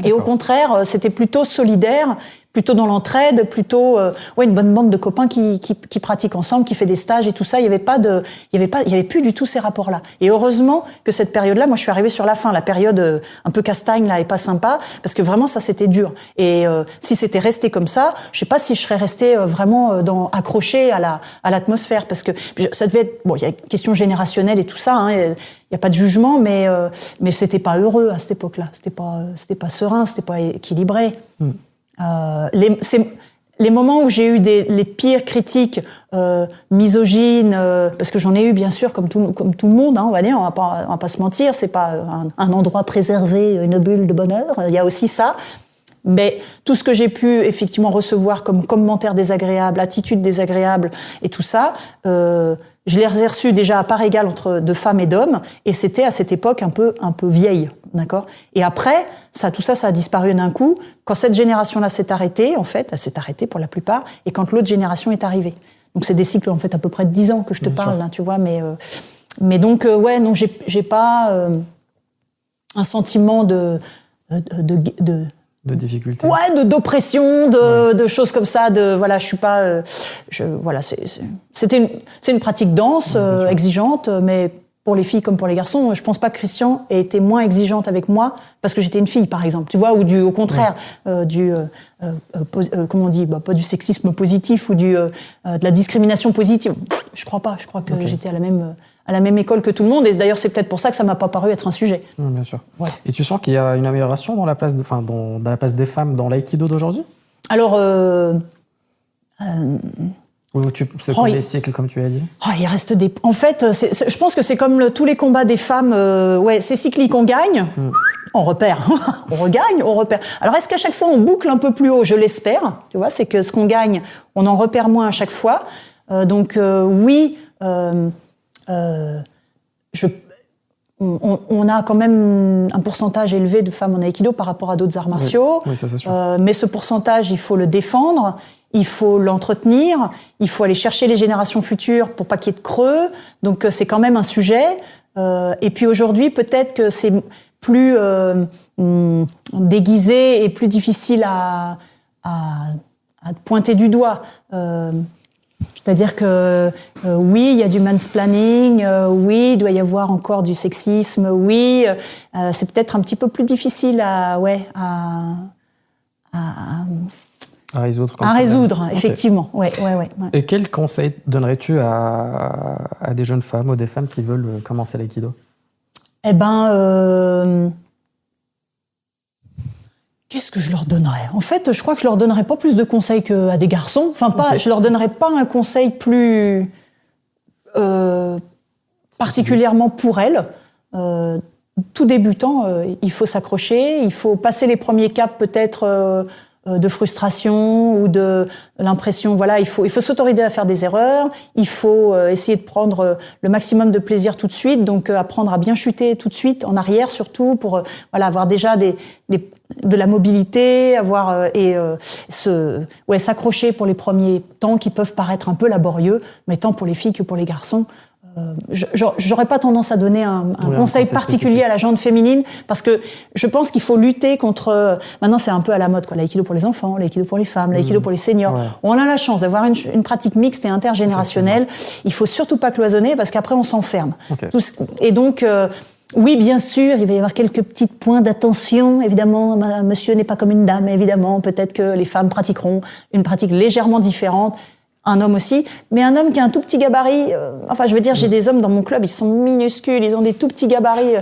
Et au contraire, c'était plutôt solidaire, plutôt dans l'entraide, plutôt une bonne bande de copains qui pratiquent ensemble, qui fait des stages et tout ça. Il y avait plus du tout ces rapports-là. Et heureusement que cette période-là, moi je suis arrivée sur la fin, la période un peu castagne là et pas sympa, parce que vraiment ça c'était dur. Et si c'était resté comme ça, je sais pas si je serais restée vraiment accrochée à l'atmosphère, parce que ça devait être il y a une question générationnelle et tout ça. Hein, il y a pas de jugement, mais c'était pas heureux à cette époque-là. C'était pas serein, c'était pas équilibré. Les moments où j'ai eu les pires critiques misogynes, parce que j'en ai eu bien sûr comme tout le monde, hein, on va dire, on va pas se mentir, c'est pas un endroit préservé, une bulle de bonheur. Il y a aussi ça. Mais tout ce que j'ai pu effectivement recevoir comme commentaires désagréables, attitudes désagréables et tout ça, je les ai reçus déjà à part égale entre de femmes et d'hommes, et c'était à cette époque un peu vieille, d'accord. Et après, tout ça a disparu d'un coup. Quand cette génération-là s'est arrêtée, en fait, elle s'est arrêtée pour la plupart, et quand l'autre génération est arrivée. Donc c'est des cycles en fait à peu près de 10 ans que je te parle, hein, tu vois. Mais donc non, j'ai pas un sentiment de difficulté. Ouais, d'oppression, de choses comme ça. Je suis pas. C'est une pratique dense, exigeante, mais pour les filles comme pour les garçons, je pense pas que Christian ait été moins exigeante avec moi parce que j'étais une fille, par exemple. Tu vois, ou au contraire, comment on dit, pas du sexisme positif ou de la discrimination positive. Je crois pas. Je crois que j'étais à la même école que tout le monde, et d'ailleurs c'est peut-être pour ça que ça m'a pas paru être un sujet. Bien sûr. Ouais. Et tu sens qu'il y a une amélioration dans la place des femmes dans l'aïkido d'aujourd'hui ? Alors, c'est comme les cycles, comme tu as dit. Il reste des. En fait, je pense que c'est comme tous les combats des femmes. C'est cyclique, on gagne. On repère, on regagne, on repère. Alors est-ce qu'à chaque fois on boucle un peu plus haut ? Je l'espère. Tu vois, c'est que ce qu'on gagne, on en repère moins à chaque fois. Oui. on a quand même un pourcentage élevé de femmes en aïkido par rapport à d'autres arts martiaux. Oui, ça c'est sûr. Mais ce pourcentage, il faut le défendre, il faut l'entretenir, il faut aller chercher les générations futures pour pas qu'il y ait de creux. Donc c'est quand même un sujet. Et puis aujourd'hui, peut-être que c'est plus déguisé et plus difficile à pointer du doigt. C'est-à-dire que oui, il y a du mansplaining, oui, il doit y avoir encore du sexisme, oui, c'est peut-être un petit peu plus difficile à résoudre. À résoudre, Okay. effectivement. Ouais. Et quel conseil donnerais-tu à des jeunes femmes ou des femmes qui veulent commencer l'aïkido? Eh ben, qu'est-ce que je leur donnerais? En fait, je crois que je leur donnerais pas plus de conseils qu'à des garçons. Enfin, pas, je leur donnerais pas un conseil plus particulièrement pour elles. Tout débutant, il faut s'accrocher, il faut passer les premiers caps peut-être de frustration ou de l'impression, voilà, il faut s'autoriser à faire des erreurs, il faut essayer de prendre le maximum de plaisir tout de suite, donc apprendre à bien chuter tout de suite, en arrière surtout, pour voilà, avoir déjà de la mobilité, avoir s'accrocher pour les premiers temps qui peuvent paraître un peu laborieux, mais tant pour les filles que pour les garçons. J'aurais pas tendance à donner un conseil particulier spécifique à la gente féminine, parce que je pense qu'il faut lutter contre. Maintenant, c'est un peu à la mode, quoi. L'aïkido pour les enfants, l'aïkido pour les femmes, l'aïkido pour les seniors. Ouais. On a la chance d'avoir une pratique mixte et intergénérationnelle. Il faut surtout pas cloisonner, parce qu'après on s'enferme. Okay. Et donc. Oui, bien sûr, il va y avoir quelques petits points d'attention. Évidemment, monsieur n'est pas comme une dame. Évidemment, peut-être que les femmes pratiqueront une pratique légèrement différente. Un homme aussi, mais un homme qui a un tout petit gabarit. Enfin, je veux dire, j'ai des hommes dans mon club, ils sont minuscules, ils ont des tout petits gabarits.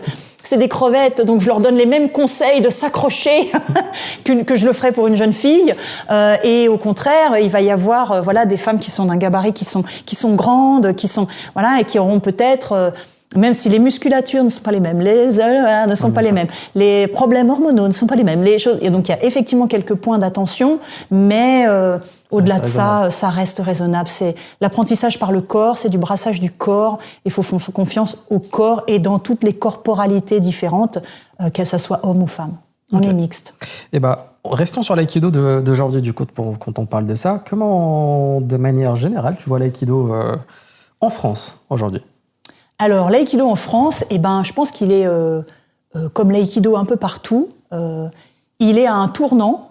C'est des crevettes, donc je leur donne les mêmes conseils de s'accrocher que je le ferais pour une jeune fille. Et au contraire, il va y avoir des femmes qui sont d'un gabarit, qui sont grandes, qui sont et qui auront peut-être même si les musculatures ne sont pas les mêmes, les ne sont pas les mêmes, les problèmes hormonaux ne sont pas les mêmes, les choses. Et donc il y a effectivement quelques points d'attention, mais au-delà de ça, ça reste raisonnable. C'est l'apprentissage par le corps, c'est du brassage du corps. Il faut faire confiance au corps et dans toutes les corporalités différentes, qu'elles soient homme ou femme. On est mixte. Eh ben, restons sur l'aïkido d'aujourd'hui, du coup, quand on parle de ça. Comment, de manière générale, tu vois l'aïkido en France aujourd'hui? Alors, l'aïkido en France, je pense qu'il est, comme l'aïkido un peu partout, il est à un tournant.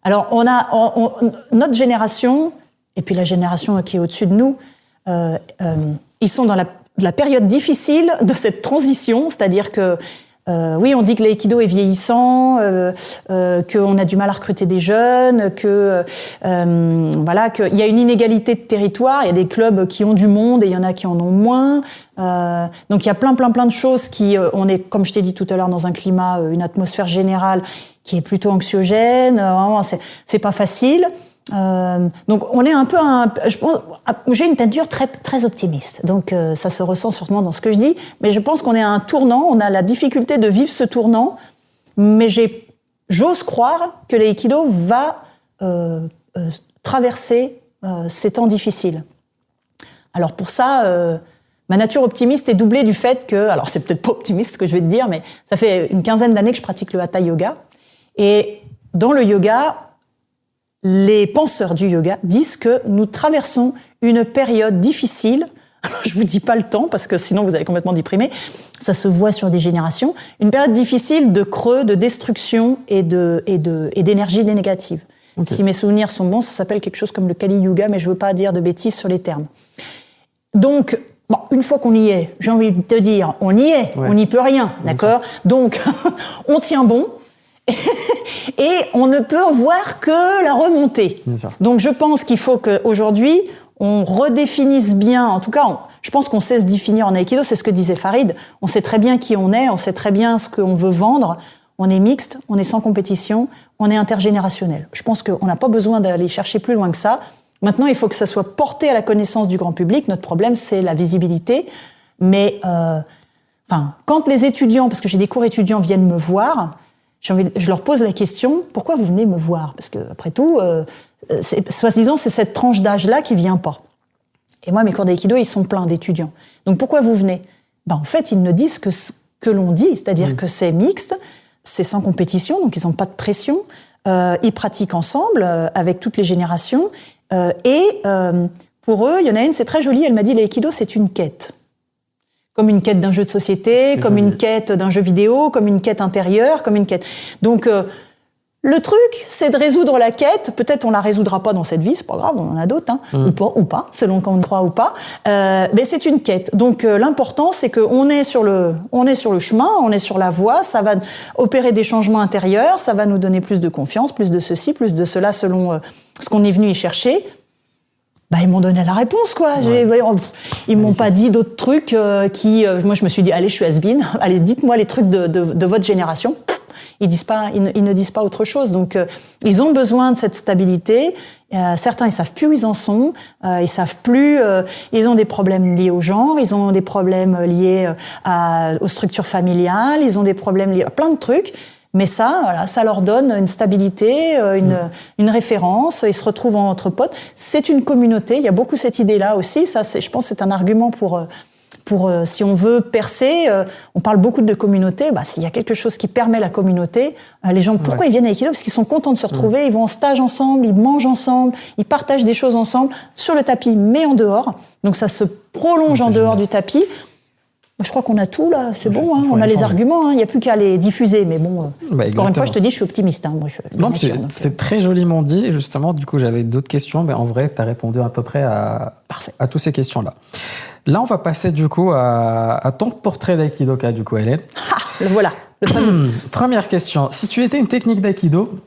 Alors, notre génération, et puis la génération qui est au-dessus de nous, ils sont dans la période difficile de cette transition, c'est-à-dire que oui, on dit que l'aïkido est vieillissant, qu'on a du mal à recruter des jeunes, qu'il y a une inégalité de territoire. Il y a des clubs qui ont du monde et il y en a qui en ont moins. Donc il y a plein de choses on est, comme je t'ai dit tout à l'heure, dans un climat, une atmosphère générale qui est plutôt anxiogène. C'est pas facile. Donc on est un peu je pense, j'ai une teinture très très optimiste, donc ça se ressent sûrement dans ce que je dis, mais je pense qu'on est à un tournant, on a la difficulté de vivre ce tournant, mais j'ose croire que l'aïkido va traverser ces temps difficiles. Alors pour ça, ma nature optimiste est doublée du fait que, alors c'est peut-être pas optimiste ce que je vais te dire, mais ça fait une quinzaine d'années que je pratique le Hatha Yoga, et dans le yoga, les penseurs du yoga disent que nous traversons une période difficile. Alors, je vous dis pas le temps, parce que sinon vous allez complètement déprimer. Ça se voit sur des générations. Une période difficile de creux, de destruction et d'énergie négative. Okay. Si mes souvenirs sont bons, ça s'appelle quelque chose comme le Kali Yuga, mais je veux pas dire de bêtises sur les termes. Donc, une fois qu'on y est, j'ai envie de te dire, on y est, on n'y peut rien, d'accord ? Donc, on tient bon. Et on ne peut voir que la remontée. Donc je pense qu'il faut qu'aujourd'hui, on redéfinisse bien, en tout cas, je pense qu'on sait se définir en aïkido, c'est ce que disait Farid, on sait très bien qui on est, on sait très bien ce qu'on veut vendre, on est mixte, on est sans compétition, on est intergénérationnel. Je pense qu'on n'a pas besoin d'aller chercher plus loin que ça. Maintenant, il faut que ça soit porté à la connaissance du grand public. Notre problème, c'est la visibilité. Mais quand les étudiants, parce que j'ai des cours étudiants, viennent me voir, je leur pose la question, pourquoi vous venez me voir? Parce que, après tout, soi-disant, c'est cette tranche d'âge-là qui vient pas. Et moi, mes cours d'aïkido, ils sont pleins d'étudiants. Donc, pourquoi vous venez? En fait, ils ne disent que que l'on dit, c'est-à-dire que c'est mixte, c'est sans compétition, donc ils n'ont pas de pression, ils pratiquent ensemble avec toutes les générations, pour eux, il y en a une, c'est très joli, elle m'a dit l'aïkido c'est une quête. Comme une quête d'un jeu de société, comme une quête d'un jeu vidéo, comme une quête intérieure, comme une quête. Donc, le truc, c'est de résoudre la quête. Peut-être on la résoudra pas dans cette vie, c'est pas grave, on en a d'autres, ou pas, selon qu'on croit ou pas. Mais c'est une quête. Donc, l'important, c'est qu'on est sur le chemin, on est sur la voie. Ça va opérer des changements intérieurs, ça va nous donner plus de confiance, plus de ceci, plus de cela, selon ce qu'on est venu y chercher. Ils m'ont donné la réponse, quoi. Ils m'ont pas dit d'autres trucs moi, je me suis dit, allez, je suis has-been. Allez, dites-moi les trucs de votre génération. Ils ne disent pas autre chose. Donc, ils ont besoin de cette stabilité. Certains, ils savent plus où ils en sont. Ils savent plus. Ils ont des problèmes liés au genre. Ils ont des problèmes liés aux structures familiales. Ils ont des problèmes liés à plein de trucs. Mais ça leur donne une stabilité, une référence. Ils se retrouvent entre potes. C'est une communauté. Il y a beaucoup cette idée-là aussi. Ça, je pense, c'est un argument pour si on veut percer. On parle beaucoup de communauté. S'il y a quelque chose qui permet la communauté, les gens, pourquoi ils viennent à Aikido ? Parce qu'ils sont contents de se retrouver. Ils vont en stage ensemble, ils mangent ensemble, ils partagent des choses ensemble sur le tapis, mais en dehors. Donc ça se prolonge en dehors du tapis. Je crois qu'on a tout là, c'est bon, on a les arguments, il n'y a plus qu'à les diffuser. Mais bon, encore une fois, je te dis, je suis optimiste. Moi, c'est très joliment dit. Et justement, du coup, j'avais d'autres questions, mais en vrai, tu as répondu à peu près à toutes ces questions-là. Là, on va passer du coup à ton portrait d'aïkidoka, du coup, Hélène. Le voilà, le fameux. Première question. Si tu étais une technique d'aïkido,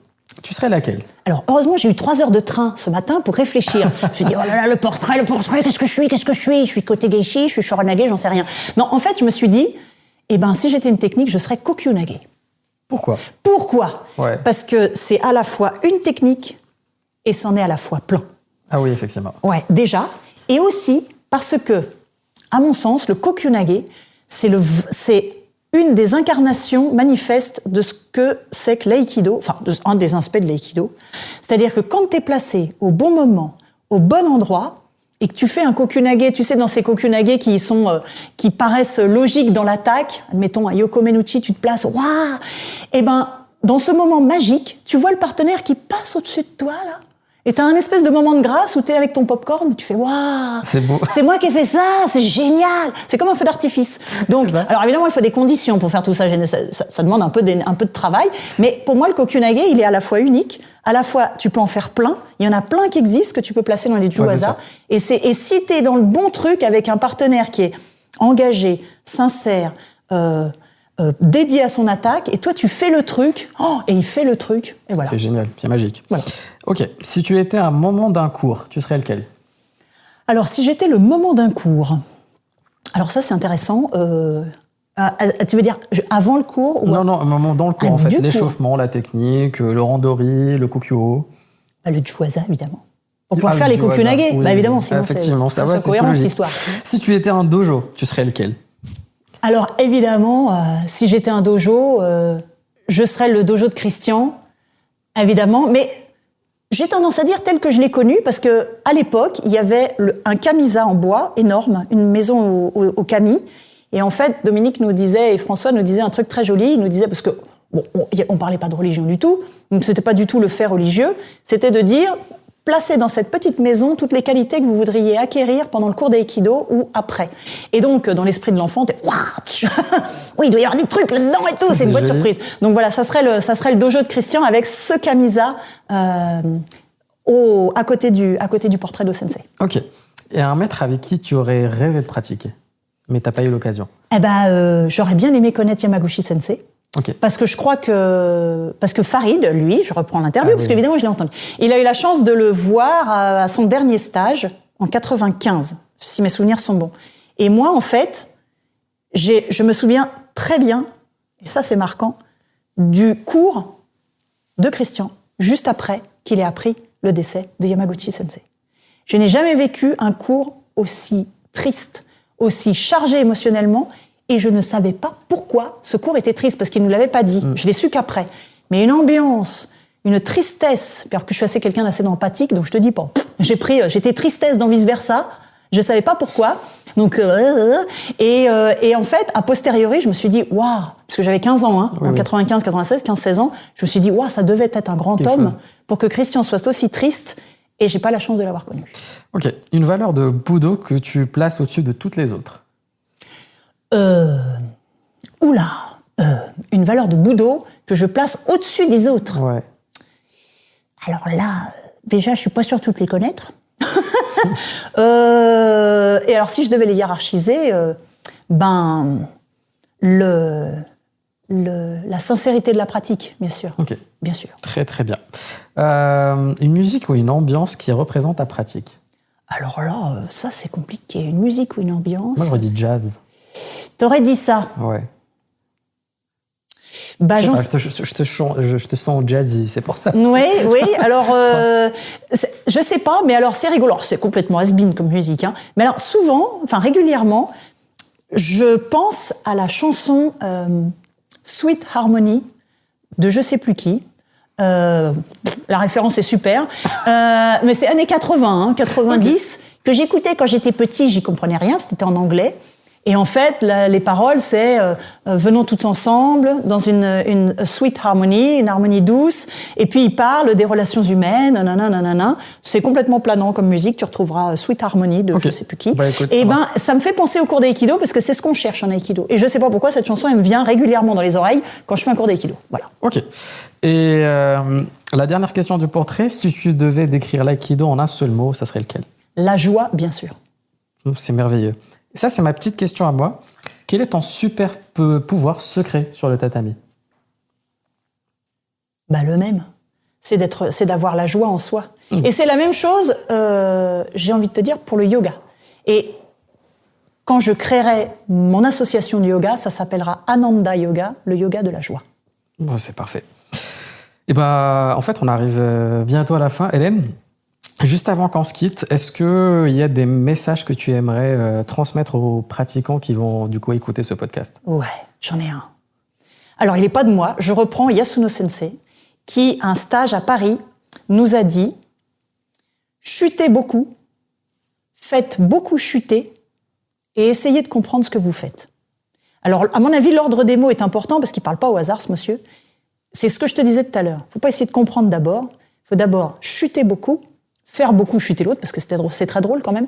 tu serais laquelle ? Alors, heureusement, j'ai eu 3 heures de train ce matin pour réfléchir. Je me suis dit, oh là là, le portrait, qu'est-ce que je suis ? Je suis côté Geishi, je suis Shoranage, j'en sais rien. Non, en fait, je me suis dit, si j'étais une technique, je serais Kokyunage. Pourquoi ? Parce que c'est à la fois une technique et c'en est à la fois plein. Ah oui, effectivement. Ouais, déjà. Et aussi parce que, à mon sens, le Kokyunage, c'est une des incarnations manifestes de ce que c'est que l'aïkido, un des aspects de l'aïkido. C'est-à-dire que quand tu es placé au bon moment, au bon endroit, et que tu fais un Kokyunage, tu sais, dans ces Kokyunage qui paraissent logiques dans l'attaque, admettons, un Yoko Menuchi, tu te places, waouh! Dans ce moment magique, tu vois le partenaire qui passe au-dessus de toi, là. Et t'as un espèce de moment de grâce où t'es avec ton popcorn et tu fais waouh, c'est beau. C'est moi qui ai fait ça, c'est génial. C'est comme un feu d'artifice. Donc, alors évidemment, il faut des conditions pour faire tout ça. Ça demande un peu de travail. Mais pour moi, le Kokyunage, il est à la fois unique, à la fois tu peux en faire plein. Il y en a plein qui existent que tu peux placer dans les Juwaza. Et si t'es dans le bon truc avec un partenaire qui est engagé, sincère, dédié à son attaque, et toi tu fais le truc, et il fait le truc, et voilà. C'est génial, c'est magique. Voilà. Ok, si tu étais un moment d'un cours, tu serais lequel ? Alors si j'étais le moment d'un cours, alors ça c'est intéressant, tu veux dire avant le cours ou Non, un moment dans le cours en fait, l'échauffement, la technique, le randori, le kokyo. Le Juwaza évidemment. On pourrait faire les Kokyunage, évidemment, sinon c'est cohérent cette histoire. Si tu étais un dojo, tu serais lequel ? Alors évidemment, si j'étais un dojo, je serais le dojo de Christian, évidemment, mais j'ai tendance à dire tel que je l'ai connu, parce que à l'époque, il y avait un kamisa en bois énorme, une maison au kami, et en fait, Dominique nous disait, et François nous disait un truc très joli, il nous disait, parce que on parlait pas de religion du tout, donc c'était pas du tout le fait religieux, c'était de dire, placez dans cette petite maison toutes les qualités que vous voudriez acquérir pendant le cours d'aïkido ou après. Et donc, dans l'esprit de l'enfant, oui, il doit y avoir des trucs là-dedans et tout, c'est une bonne surprise. Donc voilà, ça serait le dojo de Christian avec ce kamisa à côté du portrait de sensei. Ok. Et un maître avec qui tu aurais rêvé de pratiquer, mais t'as pas eu l'occasion ? J'aurais bien aimé connaître Yamaguchi sensei. Okay. Parce que je crois parce que Farid, lui, je reprends l'interview, parce qu'évidemment, je l'ai entendu. Il a eu la chance de le voir à son dernier stage, en 95, si mes souvenirs sont bons. Et moi, en fait, je me souviens très bien, et ça c'est marquant, du cours de Christian, juste après qu'il ait appris le décès de Yamaguchi sensei. Je n'ai jamais vécu un cours aussi triste, aussi chargé émotionnellement, et je ne savais pas pourquoi ce cours était triste, parce qu'il ne nous l'avait pas dit. Je l'ai su qu'après. Mais une ambiance, une tristesse, alors que je suis quelqu'un d'assez empathique, donc je te dis, j'étais tristesse dans vice-versa, Je savais pas pourquoi. Donc, et en fait, a posteriori, je me suis dit, waouh, parce que j'avais 15 ans, hein, en 95, 96, 15, 16 ans, je me suis dit, waouh, ça devait être un grand homme pour que Christian soit aussi triste, et j'ai pas la chance de l'avoir connu. Ok. Une valeur de Budo que tu places au-dessus de toutes les autres? Une valeur de Budo que je place au-dessus des autres. Ouais. Alors là, déjà, je suis pas sûre de toutes les connaître. Et alors, si je devais les hiérarchiser, la sincérité de la pratique, bien sûr. Ok. Bien sûr. Très très bien. Une musique ou une ambiance qui représente ta pratique? Alors là, ça c'est compliqué. Une musique ou une ambiance? Moi, j'aurais dit jazz. T'aurais dit ça? Ouais. Bah, je te sens jazzy, c'est pour ça. Oui. Alors, je sais pas, mais alors c'est rigolo. Alors, c'est complètement has-been comme musique, hein. Mais alors souvent, enfin régulièrement, je pense à la chanson Sweet Harmony de je sais plus qui. La référence est super, mais c'est années 80, 90, que j'écoutais quand j'étais petit, j'y comprenais rien, c'était en anglais. Et en fait, les paroles, c'est venons tous ensemble dans une sweet harmony, une harmonie douce. Et puis il parle des relations humaines, nanana. C'est complètement planant comme musique. Tu retrouveras Sweet Harmony de je sais plus qui. Écoute, et ça me fait penser au cours d'aïkido parce que c'est ce qu'on cherche en aïkido. Et je sais pas pourquoi cette chanson elle me vient régulièrement dans les oreilles quand je fais un cours d'aïkido. Voilà. Ok. Et la dernière question du portrait, si tu devais décrire l'aïkido en un seul mot, ça serait lequel? La joie, bien sûr. C'est merveilleux. Ça, c'est ma petite question à moi. Quel est ton super pouvoir secret sur le tatami? Le même. C'est d'avoir la joie en soi. Et c'est la même chose, j'ai envie de te dire, pour le yoga. Et quand je créerai mon association de yoga, ça s'appellera Ananda Yoga, le yoga de la joie. Bon, c'est parfait. Et en fait, on arrive bientôt à la fin. Hélène, juste avant qu'on se quitte, est-ce qu'il y a des messages que tu aimerais transmettre aux pratiquants qui vont du coup écouter ce podcast? Ouais, j'en ai un. Alors, il n'est pas de moi. Je reprends Yasuno Sensei, qui, à un stage à Paris, nous a dit « Chutez beaucoup, faites beaucoup chuter et essayez de comprendre ce que vous faites. » Alors, à mon avis, l'ordre des mots est important parce qu'il ne parle pas au hasard, ce monsieur. C'est ce que je te disais tout à l'heure. Il ne faut pas essayer de comprendre d'abord. Il faut d'abord chuter beaucoup, faire beaucoup chuter l'autre, parce que c'est très drôle quand même.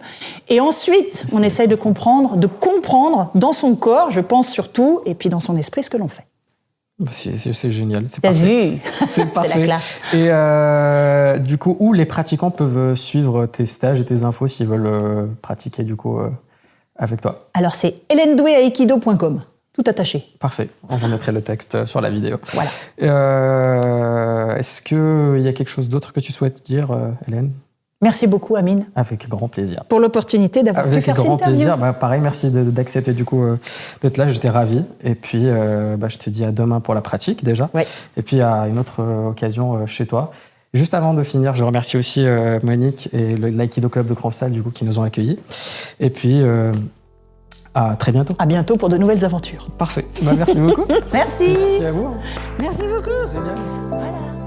Et ensuite, on essaye de comprendre dans son corps, je pense surtout, et puis dans son esprit, ce que l'on fait. C'est génial, c'est T'as parfait. vu? C'est parfait. C'est la classe. Et du coup, où les pratiquants peuvent suivre tes stages et tes infos s'ils veulent pratiquer du coup avec toi? Alors c'est helendouéaikido.com, tout attaché. Parfait, j'en mettrai le texte sur la vidéo. Voilà. Est-ce qu'il y a quelque chose d'autre que tu souhaites dire, Hélène? Merci beaucoup, Amine. Avec grand plaisir. Pour l'opportunité d'avoir pu faire cette interview. Avec grand plaisir. Pareil, merci d'accepter du coup d'être là. J'étais ravi. Et puis, je te dis à demain pour la pratique déjà. Ouais. Et puis à une autre occasion chez toi. Juste avant de finir, je remercie aussi Monique et l'Aikido Club de Cransal du coup qui nous ont accueillis. Et puis à très bientôt. À bientôt pour de nouvelles aventures. Parfait. Merci beaucoup. Merci. Merci à vous. Merci beaucoup. Génial. Voilà.